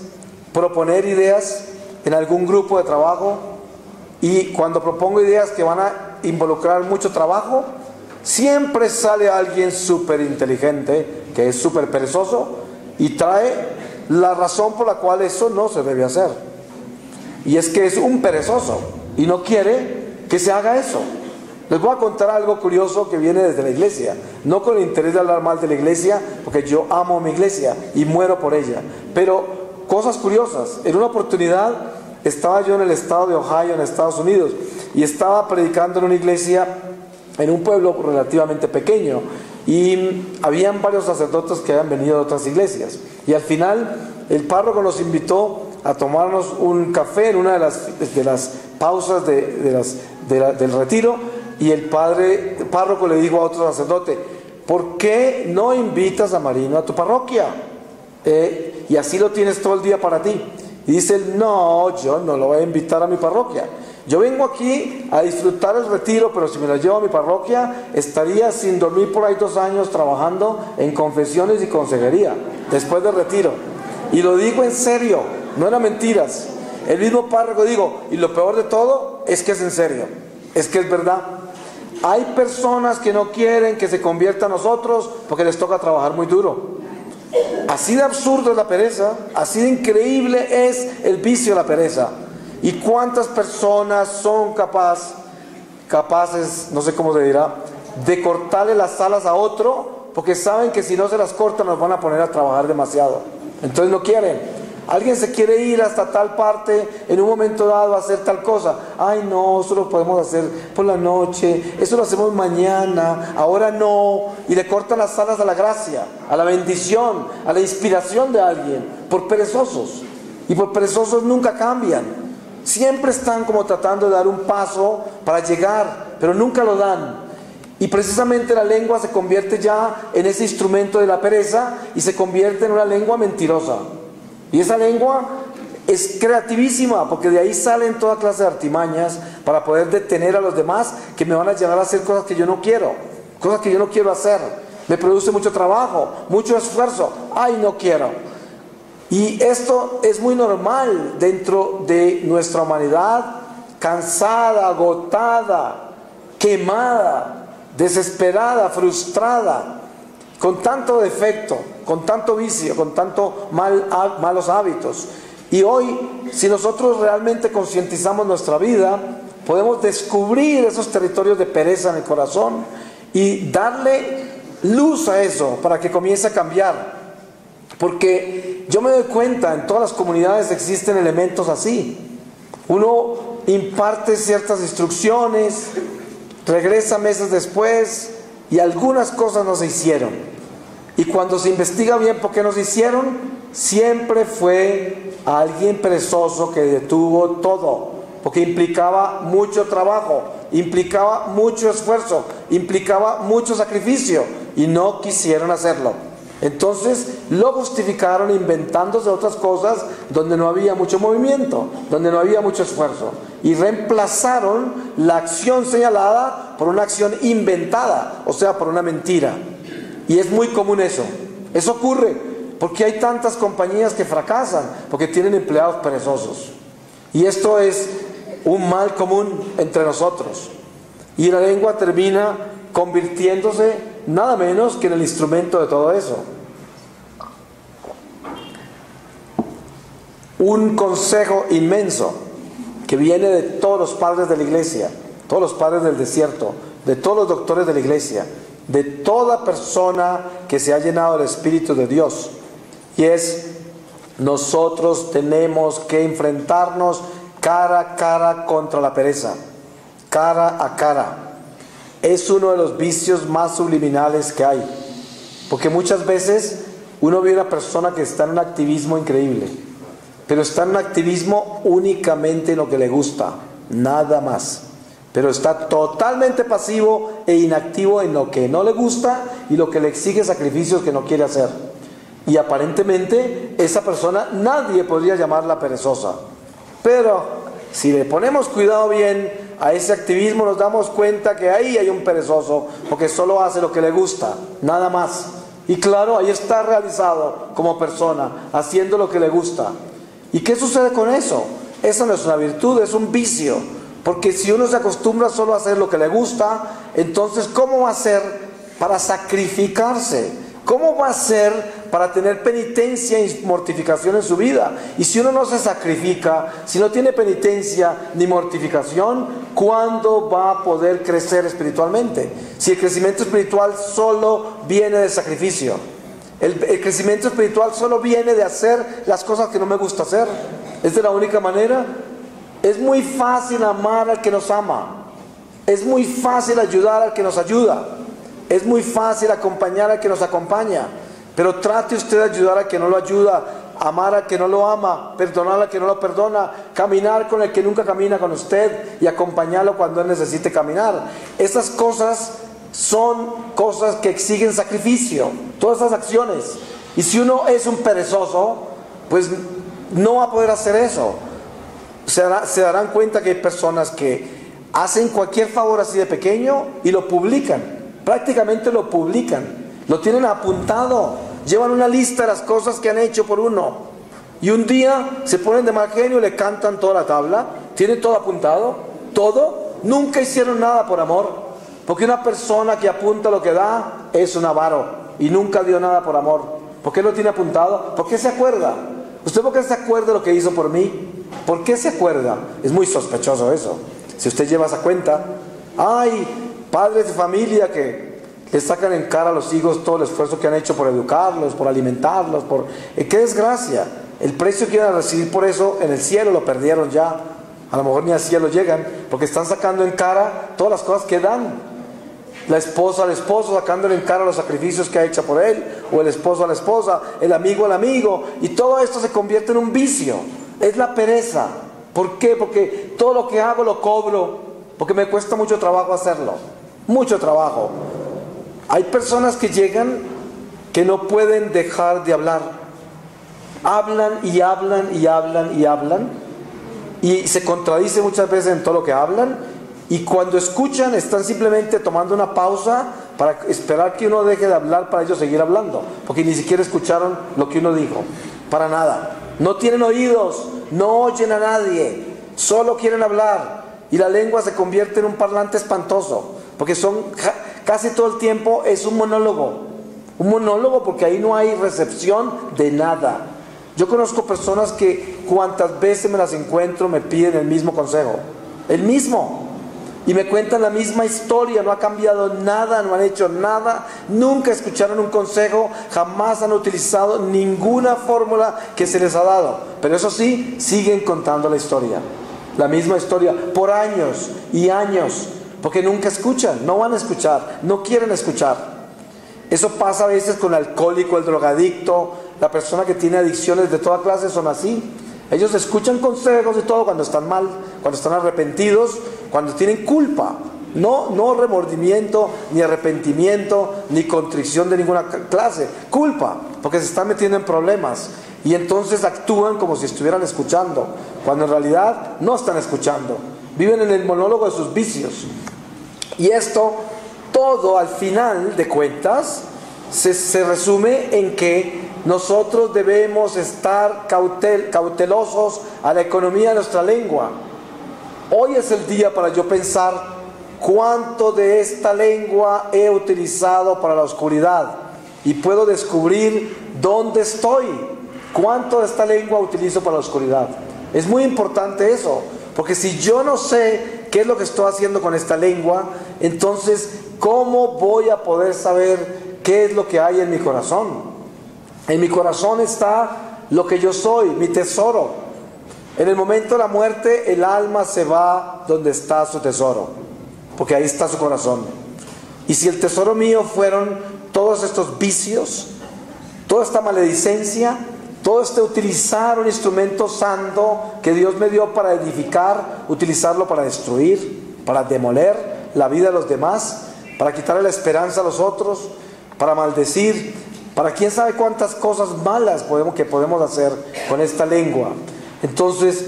S1: proponer ideas en algún grupo de trabajo, y cuando propongo ideas que van a involucrar mucho trabajo, siempre sale alguien súper inteligente, que es súper perezoso, y trae la razón por la cual eso no se debe hacer. Y es que es un perezoso y no quiere que se haga eso. Les voy a contar algo curioso que viene desde la iglesia, no con el interés de hablar mal de la iglesia, porque yo amo mi iglesia y muero por ella, pero cosas curiosas. En una oportunidad estaba yo en el estado de Ohio, en Estados Unidos, y estaba predicando en una iglesia en un pueblo relativamente pequeño, y habían varios sacerdotes que habían venido de otras iglesias, y al final el párroco nos invitó a tomarnos un café en una de las pausas del retiro, y el párroco le dijo a otro sacerdote: ¿por qué no invitas a Marino a tu parroquia? Y así lo tienes todo el día para ti. Y dice él: no, yo no lo voy a invitar a mi parroquia. Yo vengo aquí a disfrutar el retiro, pero si me lo llevo a mi parroquia, estaría sin dormir por ahí 2 años trabajando en confesiones y consejería después del retiro. Y lo digo en serio, no eran mentiras. El mismo párroco digo, y lo peor de todo es que es en serio, es que es verdad. Hay personas que no quieren que se convierta a nosotros porque les toca trabajar muy duro. Así de absurdo es la pereza, así de increíble es el vicio de la pereza. ¿Y cuántas personas son capaces, no sé cómo se dirá, de cortarle las alas a otro, porque saben que si no se las cortan nos van a poner a trabajar demasiado? Entonces no quieren. Alguien se quiere ir hasta tal parte en un momento dado a hacer tal cosa. Ay, no, eso lo podemos hacer por la noche, eso lo hacemos mañana, ahora no. Y le cortan las alas a la gracia, a la bendición, a la inspiración de alguien, por perezosos. Y por perezosos nunca cambian. Siempre están como tratando de dar un paso para llegar, pero nunca lo dan. Y precisamente la lengua se convierte ya en ese instrumento de la pereza, y se convierte en una lengua mentirosa. Y esa lengua es creativísima, porque de ahí salen toda clase de artimañas para poder detener a los demás, que me van a llevar a hacer cosas que yo no quiero, cosas que yo no quiero hacer. Me produce mucho trabajo, mucho esfuerzo. Ay, no quiero. Y esto es muy normal dentro de nuestra humanidad, cansada, agotada, quemada, desesperada, frustrada, con tanto defecto, con tanto vicio, con tanto malos hábitos. Y hoy, si nosotros realmente concientizamos nuestra vida, podemos descubrir esos territorios de pereza en el corazón y darle luz a eso para que comience a cambiar. Porque porque yo me doy cuenta, en todas las comunidades existen elementos así. Uno imparte ciertas instrucciones, regresa meses después y algunas cosas no se hicieron. Y cuando se investiga bien por qué no se hicieron, siempre fue alguien perezoso que detuvo todo, porque implicaba mucho trabajo, implicaba mucho esfuerzo, implicaba mucho sacrificio y no quisieron hacerlo. Entonces lo justificaron inventándose otras cosas donde no había mucho movimiento, donde no había mucho esfuerzo, y reemplazaron la acción señalada por una acción inventada, o sea, por una mentira. Y es muy común eso. Eso ocurre porque hay tantas compañías que fracasan porque tienen empleados perezosos. Y esto es un mal común entre nosotros. Y la lengua termina convirtiéndose nada menos que en el instrumento de todo eso. Un consejo inmenso que viene de todos los padres de la iglesia, todos los padres del desierto, de todos los doctores de la iglesia, de toda persona que se ha llenado del Espíritu de Dios, y es: nosotros tenemos que enfrentarnos cara a cara contra la pereza, cara a cara. Es uno de los vicios más subliminales que hay, porque muchas veces uno ve a una persona que está en un activismo increíble, pero está en un activismo únicamente en lo que le gusta, nada más. Pero está totalmente pasivo e inactivo en lo que no le gusta y lo que le exige sacrificios que no quiere hacer. Y aparentemente esa persona nadie podría llamarla perezosa. Pero si le ponemos cuidado bien a ese activismo, nos damos cuenta que ahí hay un perezoso, porque solo hace lo que le gusta, nada más. Y claro, ahí está realizado como persona, haciendo lo que le gusta. ¿Y qué sucede con eso? Eso no es una virtud, es un vicio. Porque si uno se acostumbra solo a hacer lo que le gusta, entonces ¿cómo va a ser para sacrificarse? ¿Cómo va a ser para tener penitencia y mortificación en su vida? Y si uno no se sacrifica, si no tiene penitencia ni mortificación, ¿cuándo va a poder crecer espiritualmente? Si el crecimiento espiritual solo viene del sacrificio. El crecimiento espiritual solo viene de hacer las cosas que no me gusta hacer. ¿Es de la única manera? Es muy fácil amar al que nos ama. Es muy fácil ayudar al que nos ayuda. Es muy fácil acompañar al que nos acompaña. Pero trate usted de ayudar al que no lo ayuda, amar al que no lo ama, perdonar al que no lo perdona, caminar con el que nunca camina con usted y acompañarlo cuando él necesite caminar. Esas cosas son cosas que exigen sacrificio, todas esas acciones. Y si uno es un perezoso, pues no va a poder hacer eso. Se darán cuenta que hay personas que hacen cualquier favor así de pequeño y lo publican, prácticamente lo publican, lo tienen apuntado, llevan una lista de las cosas que han hecho por uno, y un día se ponen de mal genio y le cantan toda la tabla, tienen todo apuntado, todo. Nunca hicieron nada por amor, porque una persona que apunta lo que da es un avaro y nunca dio nada por amor. ¿Por qué lo tiene apuntado? ¿Por qué se acuerda? ¿Usted por qué se acuerda de lo que hizo por mí? ¿Por qué se acuerda? Es muy sospechoso eso. Si usted lleva esa cuenta, hay padres de familia que le sacan en cara a los hijos todo el esfuerzo que han hecho por educarlos, por alimentarlos, ¡qué desgracia! El precio que iban a recibir por eso en el cielo lo perdieron ya. A lo mejor ni al cielo llegan, porque están sacando en cara todas las cosas que dan. La esposa al esposo sacándole en cara los sacrificios que ha hecho por él, o el esposo a la esposa, el amigo al amigo, y todo esto se convierte en un vicio. Es la pereza. ¿Por qué? Porque todo lo que hago lo cobro, porque me cuesta mucho trabajo hacerlo, mucho trabajo. Hay personas que llegan que no pueden dejar de hablar. Hablan y hablan y hablan y hablan, y se contradice muchas veces en todo lo que hablan, y cuando escuchan están simplemente tomando una pausa para esperar que uno deje de hablar para ellos seguir hablando, porque ni siquiera escucharon lo que uno dijo, para nada. No tienen oídos, no oyen a nadie, solo quieren hablar, y la lengua se convierte en un parlante espantoso, porque casi todo el tiempo es un monólogo porque ahí no hay recepción de nada. Yo conozco personas que cuantas veces me las encuentro me piden el mismo consejo, el mismo. Y me cuentan la misma historia, no ha cambiado nada, no han hecho nada, nunca escucharon un consejo, jamás han utilizado ninguna fórmula que se les ha dado. Pero eso sí, siguen contando la historia, la misma historia, por años y años, porque nunca escuchan, no van a escuchar, no quieren escuchar. Eso pasa a veces con el alcohólico, el drogadicto, la persona que tiene adicciones de toda clase son así. Ellos escuchan consejos y todo cuando están mal, cuando están arrepentidos, cuando tienen culpa. No remordimiento, ni arrepentimiento, ni contrición de ninguna clase. Culpa, porque se están metiendo en problemas. Y entonces actúan como si estuvieran escuchando, cuando en realidad no están escuchando. Viven en el monólogo de sus vicios. Y esto, todo al final de cuentas, se resume en que nosotros debemos estar cautelosos a la economía de nuestra lengua. Hoy es el día para yo pensar cuánto de esta lengua he utilizado para la oscuridad, y puedo descubrir dónde estoy, cuánto de esta lengua utilizo para la oscuridad. Es muy importante eso, porque si yo no sé qué es lo que estoy haciendo con esta lengua, entonces ¿cómo voy a poder saber qué es lo que hay en mi corazón? En mi corazón está lo que yo soy, mi tesoro. En el momento de la muerte, el alma se va donde está su tesoro, porque ahí está su corazón. Y si el tesoro mío fueron todos estos vicios, toda esta maledicencia, todo este utilizar un instrumento santo que Dios me dio para edificar, utilizarlo para destruir, para demoler la vida de los demás, para quitarle la esperanza a los otros, para maldecir, para quién sabe cuántas cosas malas que podemos hacer con esta lengua. Entonces,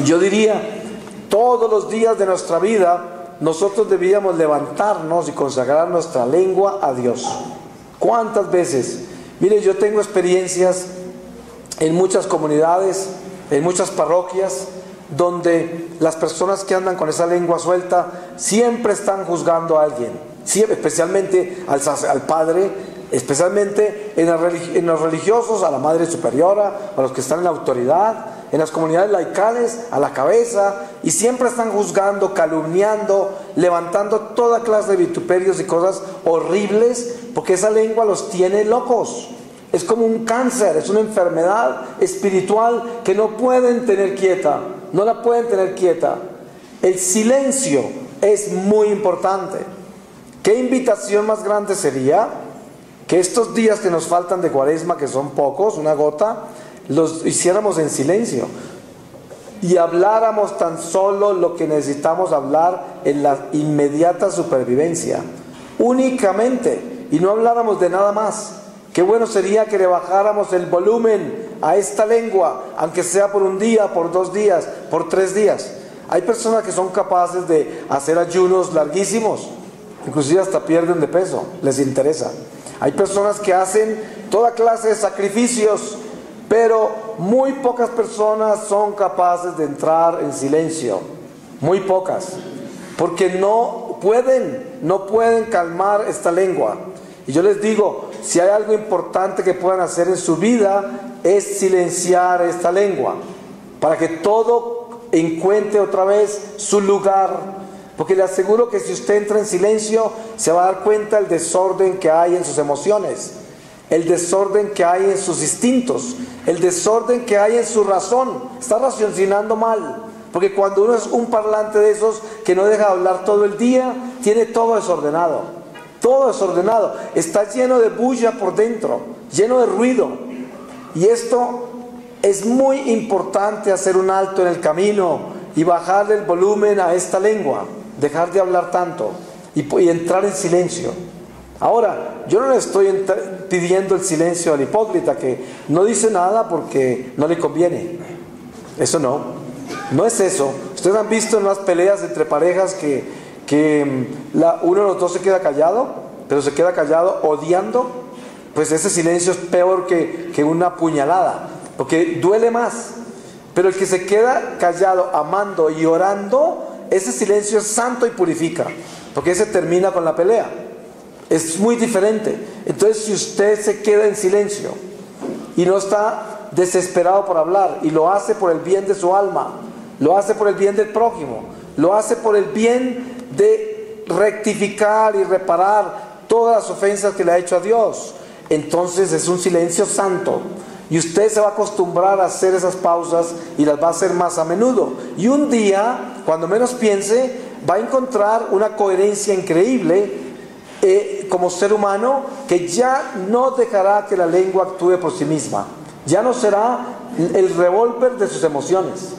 S1: yo diría, todos los días de nuestra vida, nosotros debíamos levantarnos y consagrar nuestra lengua a Dios. ¿Cuántas veces? Mire, yo tengo experiencias en muchas comunidades, en muchas parroquias, donde las personas que andan con esa lengua suelta siempre están juzgando a alguien, siempre, especialmente al padre, especialmente en los religiosos, a la madre superiora, a los que están en la autoridad, en las comunidades laicales, a la cabeza, y siempre están juzgando, calumniando, levantando toda clase de vituperios y cosas horribles, porque esa lengua los tiene locos. Es como un cáncer, es una enfermedad espiritual que no pueden tener quieta, no la pueden tener quieta. El silencio es muy importante. ¿Qué invitación más grande sería que estos días que nos faltan de Cuaresma, que son pocos, una gota, los hiciéramos en silencio y habláramos tan solo lo que necesitamos hablar en la inmediata supervivencia, únicamente, y no habláramos de nada más? Qué bueno sería que le bajáramos el volumen a esta lengua, aunque sea por un día, por 2 días, por 3 días. Hay personas que son capaces de hacer ayunos larguísimos, inclusive hasta pierden de peso, les interesa. Hay personas que hacen toda clase de sacrificios, pero muy pocas personas son capaces de entrar en silencio. Muy pocas. Porque no pueden calmar esta lengua. Y yo les digo, si hay algo importante que puedan hacer en su vida, es silenciar esta lengua, para que todo encuentre otra vez su lugar. Porque le aseguro que si usted entra en silencio, se va a dar cuenta del desorden que hay en sus emociones, el desorden que hay en sus instintos, el desorden que hay en su razón. Está raciocinando mal, porque cuando uno es un parlante de esos que no deja de hablar todo el día, tiene todo desordenado, está lleno de bulla por dentro, lleno de ruido. Y esto es muy importante, hacer un alto en el camino y bajarle el volumen a esta lengua, dejar de hablar tanto y entrar en silencio. Ahora, yo no le estoy pidiendo el silencio al hipócrita que no dice nada porque no le conviene. Eso no es eso. Ustedes han visto en unas peleas entre parejas que uno de los dos se queda callado, pero se queda callado odiando. Pues ese silencio es peor que una puñalada, porque duele más. Pero el que se queda callado, amando y orando, ese silencio es santo y purifica, porque ese termina con la pelea. Es muy diferente. Entonces, si usted se queda en silencio y no está desesperado por hablar, y lo hace por el bien de su alma, lo hace por el bien del prójimo, lo hace por el bien de rectificar y reparar todas las ofensas que le ha hecho a Dios. Entonces es un silencio santo. Y usted se va a acostumbrar a hacer esas pausas y las va a hacer más a menudo. Y un día, cuando menos piense, va a encontrar una coherencia increíble como ser humano, que ya no dejará que la lengua actúe por sí misma. Ya no será el revólver de sus emociones,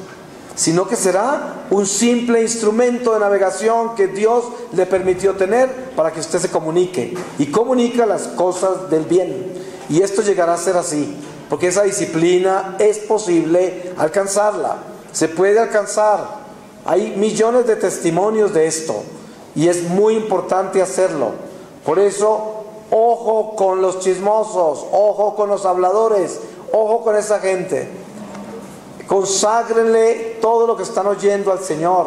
S1: sino que será un simple instrumento de navegación que Dios le permitió tener para que usted se comunique. Y comunica las cosas del bien. Y esto llegará a ser así, porque esa disciplina es posible alcanzarla. Se puede alcanzar. Hay millones de testimonios de esto. Y es muy importante hacerlo. Por eso, ojo con los chismosos, ojo con los habladores, ojo con esa gente. Conságrenle todo lo que están oyendo al Señor.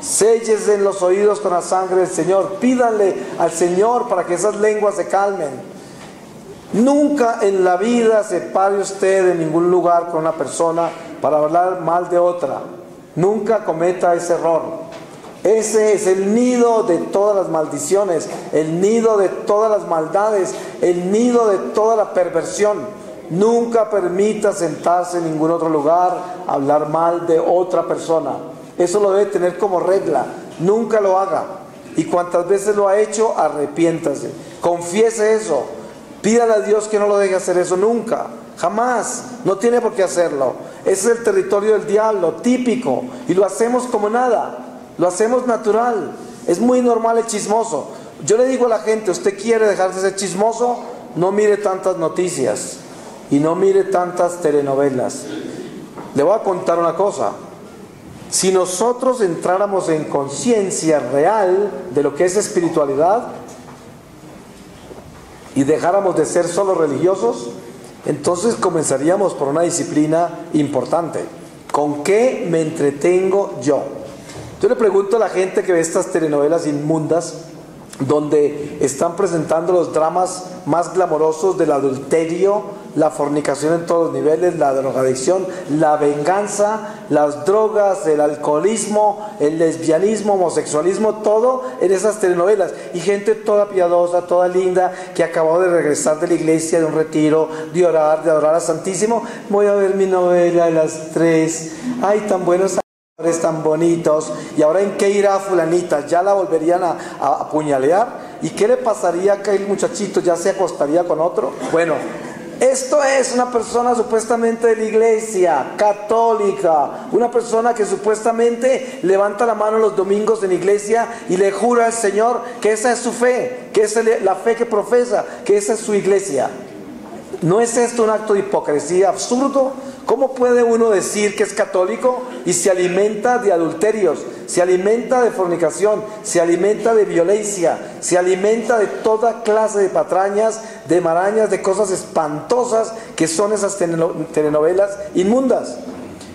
S1: Séllese en los oídos con la sangre del Señor. Pídanle al Señor para que esas lenguas se calmen. Nunca en la vida se pare usted en ningún lugar con una persona para hablar mal de otra. Nunca cometa ese error. Ese es el nido de todas las maldiciones, el nido de todas las maldades, el nido de toda la perversión. Nunca permita sentarse en ningún otro lugar a hablar mal de otra persona. Eso lo debe tener como regla. Nunca lo haga. Y cuantas veces lo ha hecho, arrepiéntase. Confiese eso. Pídale a Dios que no lo deje hacer eso nunca. Jamás. No tiene por qué hacerlo. Ese es el territorio del diablo, típico. Y lo hacemos como nada. Lo hacemos natural. Es muy normal el chismoso. Yo le digo a la gente, usted quiere dejarse de ser chismoso, no mire tantas noticias y no mire tantas telenovelas. Le voy a contar una cosa. Si nosotros entráramos en conciencia real de lo que es espiritualidad y dejáramos de ser solo religiosos, entonces comenzaríamos por una disciplina importante. ¿Con qué me entretengo yo? Yo le pregunto a la gente que ve estas telenovelas inmundas, donde están presentando los dramas más glamorosos del adulterio, la fornicación en todos los niveles, la drogadicción, la venganza, las drogas, el alcoholismo, el lesbianismo, homosexualismo, todo en esas telenovelas. Y gente toda piadosa, toda linda, que acabó de regresar de la iglesia, de un retiro, de orar, de adorar al Santísimo. Voy a ver mi novela a las 3. Ay, tan buenos actores, tan bonitos. Y ahora, ¿en qué irá fulanita? ¿Ya la volverían a apuñalear? ¿Y qué le pasaría a aquel muchachito? ¿Ya se acostaría con otro? Bueno, esto es una persona supuestamente de la iglesia católica, una persona que supuestamente levanta la mano los domingos en la iglesia y le jura al Señor que esa es su fe, que esa es la fe que profesa, que esa es su iglesia. ¿No es esto un acto de hipocresía absurdo? ¿Cómo puede uno decir que es católico y se alimenta de adulterios, se alimenta de fornicación, se alimenta de violencia, se alimenta de toda clase de patrañas, de marañas, de cosas espantosas que son esas telenovelas inmundas?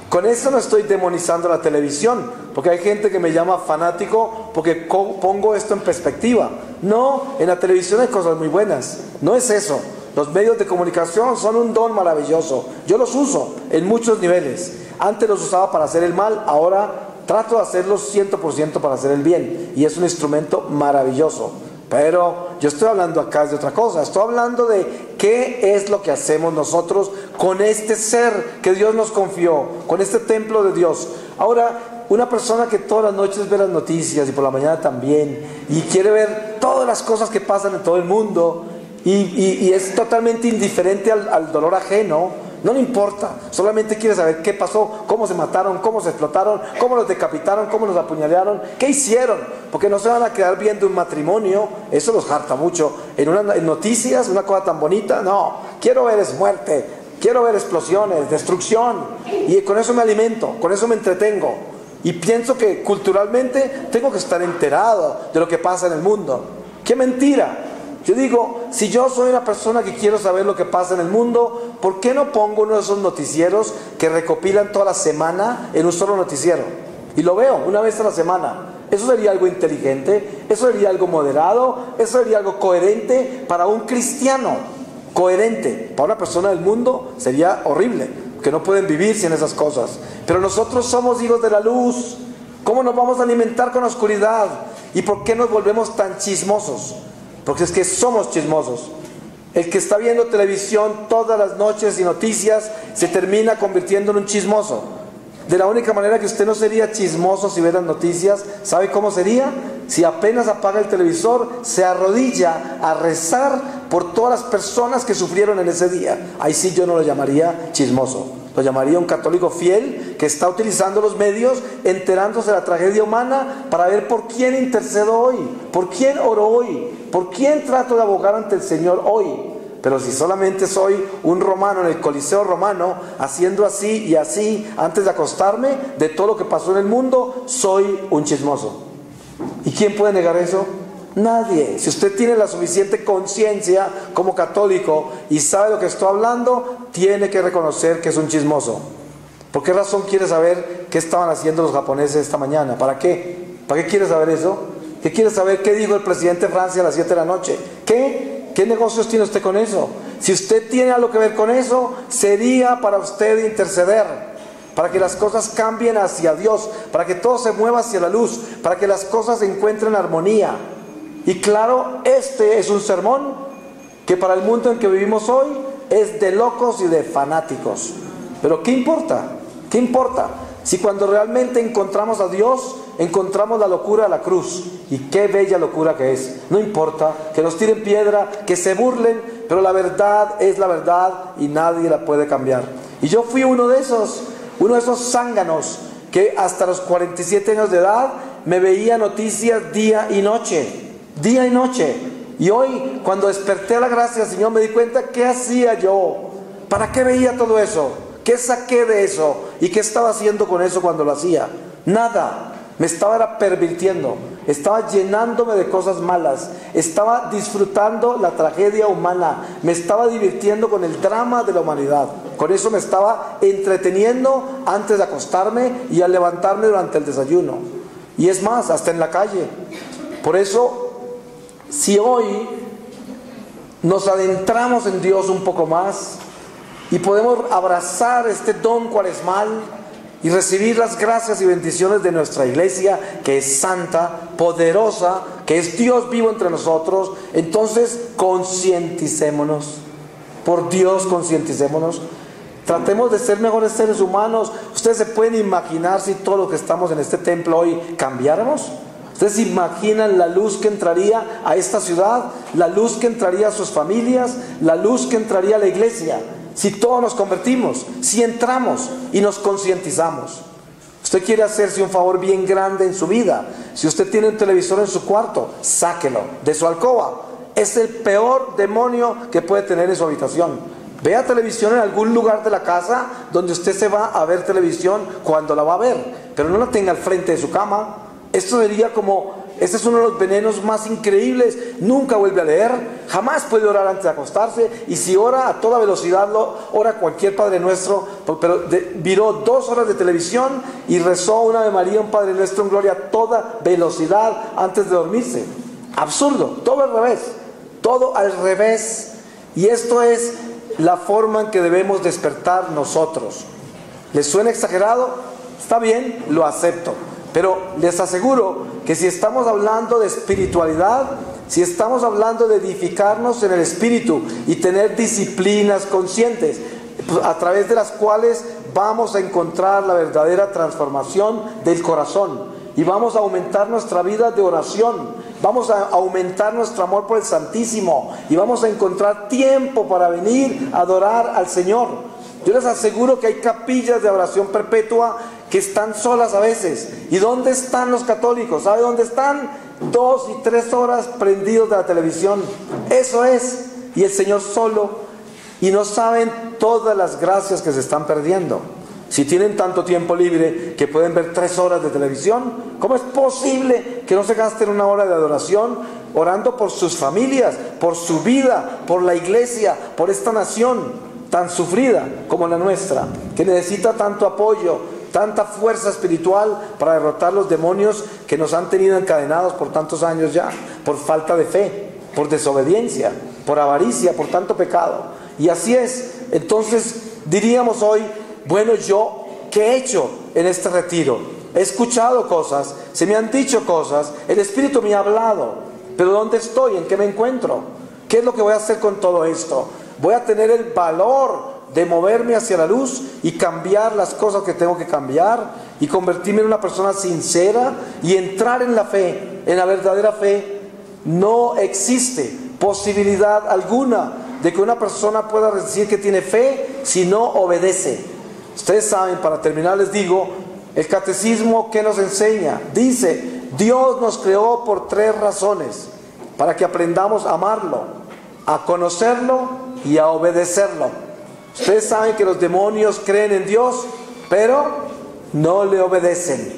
S1: Con esto no estoy demonizando la televisión, porque hay gente que me llama fanático porque pongo esto en perspectiva. No, en la televisión hay cosas muy buenas, no es eso. Los medios de comunicación son un don maravilloso. Yo los uso en muchos niveles. Antes los usaba para hacer el mal, ahora trato de hacerlos 100% para hacer el bien. Y es un instrumento maravilloso. Pero yo estoy hablando acá de otra cosa. Estoy hablando de qué es lo que hacemos nosotros con este ser que Dios nos confió, con este templo de Dios. Ahora, una persona que todas las noches ve las noticias y por la mañana también, y quiere ver todas las cosas que pasan en todo el mundo, y es totalmente indiferente al dolor ajeno, no le importa, solamente quiere saber qué pasó, cómo se mataron, cómo se explotaron, cómo los decapitaron, cómo los apuñalearon, qué hicieron, porque no se van a quedar viendo un matrimonio. Eso los harta mucho, en noticias, una cosa tan bonita. No, quiero ver es muerte, quiero ver explosiones, destrucción, y con eso me alimento, con eso me entretengo, y pienso que culturalmente tengo que estar enterado de lo que pasa en el mundo. ¡Qué mentira! Yo digo, si yo soy una persona que quiero saber lo que pasa en el mundo, ¿por qué no pongo uno de esos noticieros que recopilan toda la semana en un solo noticiero? Y lo veo una vez a la semana. Eso sería algo inteligente, eso sería algo moderado, eso sería algo coherente para un cristiano. Coherente. Para una persona del mundo sería horrible, que no pueden vivir sin esas cosas. Pero nosotros somos hijos de la luz. ¿Cómo nos vamos a alimentar con oscuridad? ¿Y por qué nos volvemos tan chismosos? Porque es que somos chismosos. El que está viendo televisión todas las noches y noticias se termina convirtiendo en un chismoso. De la única manera que usted no sería chismoso si ve las noticias, ¿sabe cómo sería? Si apenas apaga el televisor, se arrodilla a rezar por todas las personas que sufrieron en ese día. Ahí sí yo no lo llamaría chismoso, lo llamaría un católico fiel que está utilizando los medios, enterándose de la tragedia humana para ver por quién intercedo hoy, por quién oro hoy, por quién trato de abogar ante el Señor hoy. Pero si solamente soy un romano en el Coliseo romano, haciendo así y así antes de acostarme de todo lo que pasó en el mundo, soy un chismoso. ¿Y quién puede negar eso? Nadie. Si usted tiene la suficiente conciencia como católico y sabe lo que estoy hablando, tiene que reconocer que es un chismoso. ¿Por qué razón quiere saber qué estaban haciendo los japoneses esta mañana? ¿Para qué? ¿Para qué quiere saber eso? ¿Qué quiere saber qué dijo el presidente de Francia a las 7 de la noche? ¿Qué negocios tiene usted con eso? Si usted tiene algo que ver con eso, sería para usted interceder, para que las cosas cambien hacia Dios, para que todo se mueva hacia la luz, para que las cosas encuentren armonía. Y claro, este es un sermón que para el mundo en que vivimos hoy es de locos y de fanáticos. Pero ¿qué importa? ¿Qué importa? Si cuando realmente encontramos a Dios, encontramos la locura de la cruz. Y qué bella locura que es. No importa que nos tiren piedra, que se burlen, pero la verdad es la verdad y nadie la puede cambiar. Y yo fui uno de esos zánganos que hasta los 47 años de edad me veía noticias día y noche. Día y noche. Y hoy, cuando desperté a la gracia del Señor, me di cuenta, ¿qué hacía yo? ¿Para qué veía todo eso? ¿Qué saqué de eso? ¿Y qué estaba haciendo con eso cuando lo hacía? Nada. Me estaba pervirtiendo, estaba llenándome de cosas malas, estaba disfrutando la tragedia humana, me estaba divirtiendo con el drama de la humanidad. Con eso me estaba entreteniendo antes de acostarme y al levantarme durante el desayuno. Y es más, hasta en la calle. Por eso, si hoy nos adentramos en Dios un poco más y podemos abrazar este don cuaresmal y recibir las gracias y bendiciones de nuestra iglesia, que es santa, poderosa, que es Dios vivo entre nosotros, entonces concienticémonos. Por Dios, concienticémonos. Tratemos de ser mejores seres humanos. ¿Ustedes se pueden imaginar si todo lo que estamos en este templo hoy cambiáramos? ¿Ustedes se imaginan la luz que entraría a esta ciudad? La luz que entraría a sus familias, la luz que entraría a la iglesia. Si todos nos convertimos, si entramos y nos concientizamos. Usted quiere hacerse un favor bien grande en su vida. Si usted tiene un televisor en su cuarto, sáquelo de su alcoba. Es el peor demonio que puede tener en su habitación. Vea televisión en algún lugar de la casa donde usted se va a ver televisión cuando la va a ver, pero no la tenga al frente de su cama. Esto sería como... Este es uno de los venenos más increíbles. Nunca vuelve a leer, jamás puede orar antes de acostarse, y si ora a toda velocidad, ora cualquier Padre Nuestro, pero viró 2 horas de televisión y rezó una Ave María, un Padre Nuestro en gloria a toda velocidad antes de dormirse. Absurdo, todo al revés, todo al revés. Y esto es la forma en que debemos despertar nosotros. ¿Les suena exagerado? Está bien, lo acepto. Pero les aseguro que si estamos hablando de espiritualidad, si estamos hablando de edificarnos en el espíritu y tener disciplinas conscientes, a través de las cuales vamos a encontrar la verdadera transformación del corazón y vamos a aumentar nuestra vida de oración, vamos a aumentar nuestro amor por el Santísimo y vamos a encontrar tiempo para venir a adorar al Señor. Yo les aseguro que hay capillas de oración perpetua que están solas a veces. ¿Y dónde están los católicos? ¿Sabe dónde están? 2 y 3 horas prendidos de la televisión. Eso es. Y el Señor solo. Y no saben todas las gracias que se están perdiendo. Si tienen tanto tiempo libre que pueden ver 3 horas de televisión, ¿cómo es posible que no se gasten 1 hora de adoración orando por sus familias, por su vida, por la iglesia, por esta nación tan sufrida como la nuestra, que necesita tanto apoyo, tanta fuerza espiritual para derrotar los demonios que nos han tenido encadenados por tantos años ya, por falta de fe, por desobediencia, por avaricia, por tanto pecado? Y así es. Entonces diríamos hoy, bueno, ¿yo qué he hecho en este retiro? he escuchado cosas, se me han dicho cosas, el Espíritu me ha hablado, pero ¿dónde estoy? ¿En qué me encuentro? ¿Qué es lo que voy a hacer con todo esto? ¿Voy a tener el valor de moverme hacia la luz y cambiar las cosas que tengo que cambiar y convertirme en una persona sincera y entrar en la fe, en la verdadera fe? No existe posibilidad alguna de que una persona pueda decir que tiene fe si no obedece. Ustedes saben, para terminar les digo, el catecismo que nos enseña, dice, Dios nos creó por 3 razones, para que aprendamos a amarlo, a conocerlo y a obedecerlo. Ustedes saben que los demonios creen en Dios, pero no le obedecen.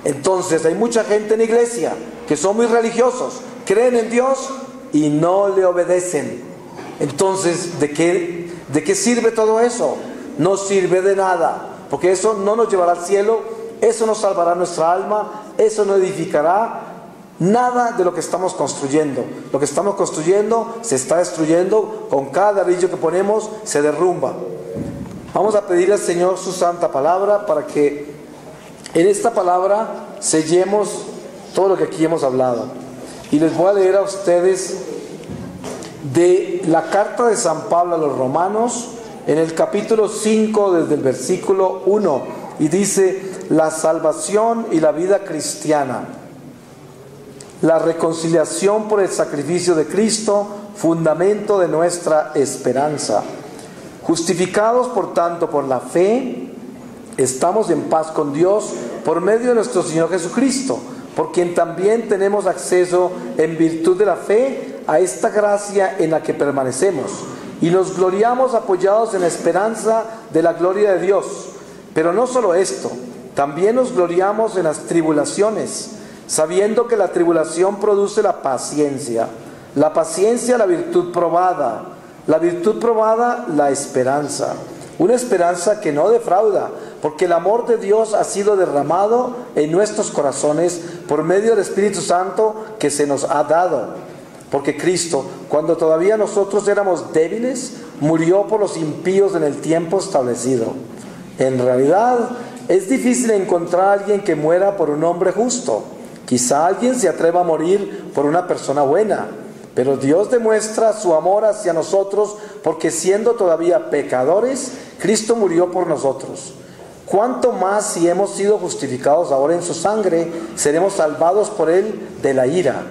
S1: Entonces hay mucha gente en la iglesia que son muy religiosos, creen en Dios y no le obedecen. Entonces, ¿de qué sirve todo eso? No sirve de nada, porque eso no nos llevará al cielo, eso no salvará nuestra alma, eso no edificará nada de lo que estamos construyendo. Lo que estamos construyendo se está destruyendo, con cada ladrillo que ponemos se derrumba. Vamos a pedir al Señor su santa palabra para que en esta palabra sellemos todo lo que aquí hemos hablado. Y les voy a leer a ustedes de la carta de San Pablo a los Romanos, en el capítulo 5, desde el versículo 1, y dice: la salvación y la vida cristiana, la reconciliación por el sacrificio de Cristo, fundamento de nuestra esperanza. Justificados, por tanto, por la fe, estamos en paz con Dios por medio de nuestro Señor Jesucristo, por quien también tenemos acceso en virtud de la fe a esta gracia en la que permanecemos, y nos gloriamos apoyados en la esperanza de la gloria de Dios. Pero no solo esto, también nos gloriamos en las tribulaciones, sabiendo que la tribulación produce la paciencia la virtud probada, la virtud probada la esperanza, una esperanza que no defrauda, porque el amor de Dios ha sido derramado en nuestros corazones por medio del Espíritu Santo que se nos ha dado. Porque Cristo, cuando todavía nosotros éramos débiles, murió por los impíos en el tiempo establecido. En realidad, es difícil encontrar a alguien que muera por un hombre justo. Quizá alguien se atreva a morir por una persona buena, pero Dios demuestra su amor hacia nosotros porque, siendo todavía pecadores, Cristo murió por nosotros. ¿Cuánto más, si hemos sido justificados ahora en su sangre, seremos salvados por él de la ira?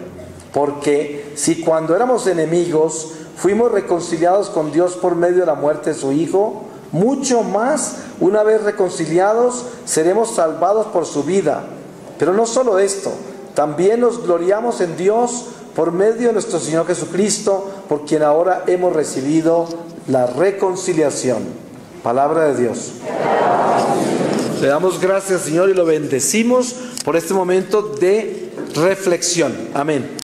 S1: Porque si cuando éramos enemigos fuimos reconciliados con Dios por medio de la muerte de su Hijo, mucho más, una vez reconciliados, seremos salvados por su vida. Pero no solo esto, también nos gloriamos en Dios por medio de nuestro Señor Jesucristo, por quien ahora hemos recibido la reconciliación. Palabra de Dios. Le damos gracias, Señor, y lo bendecimos por este momento de reflexión. Amén.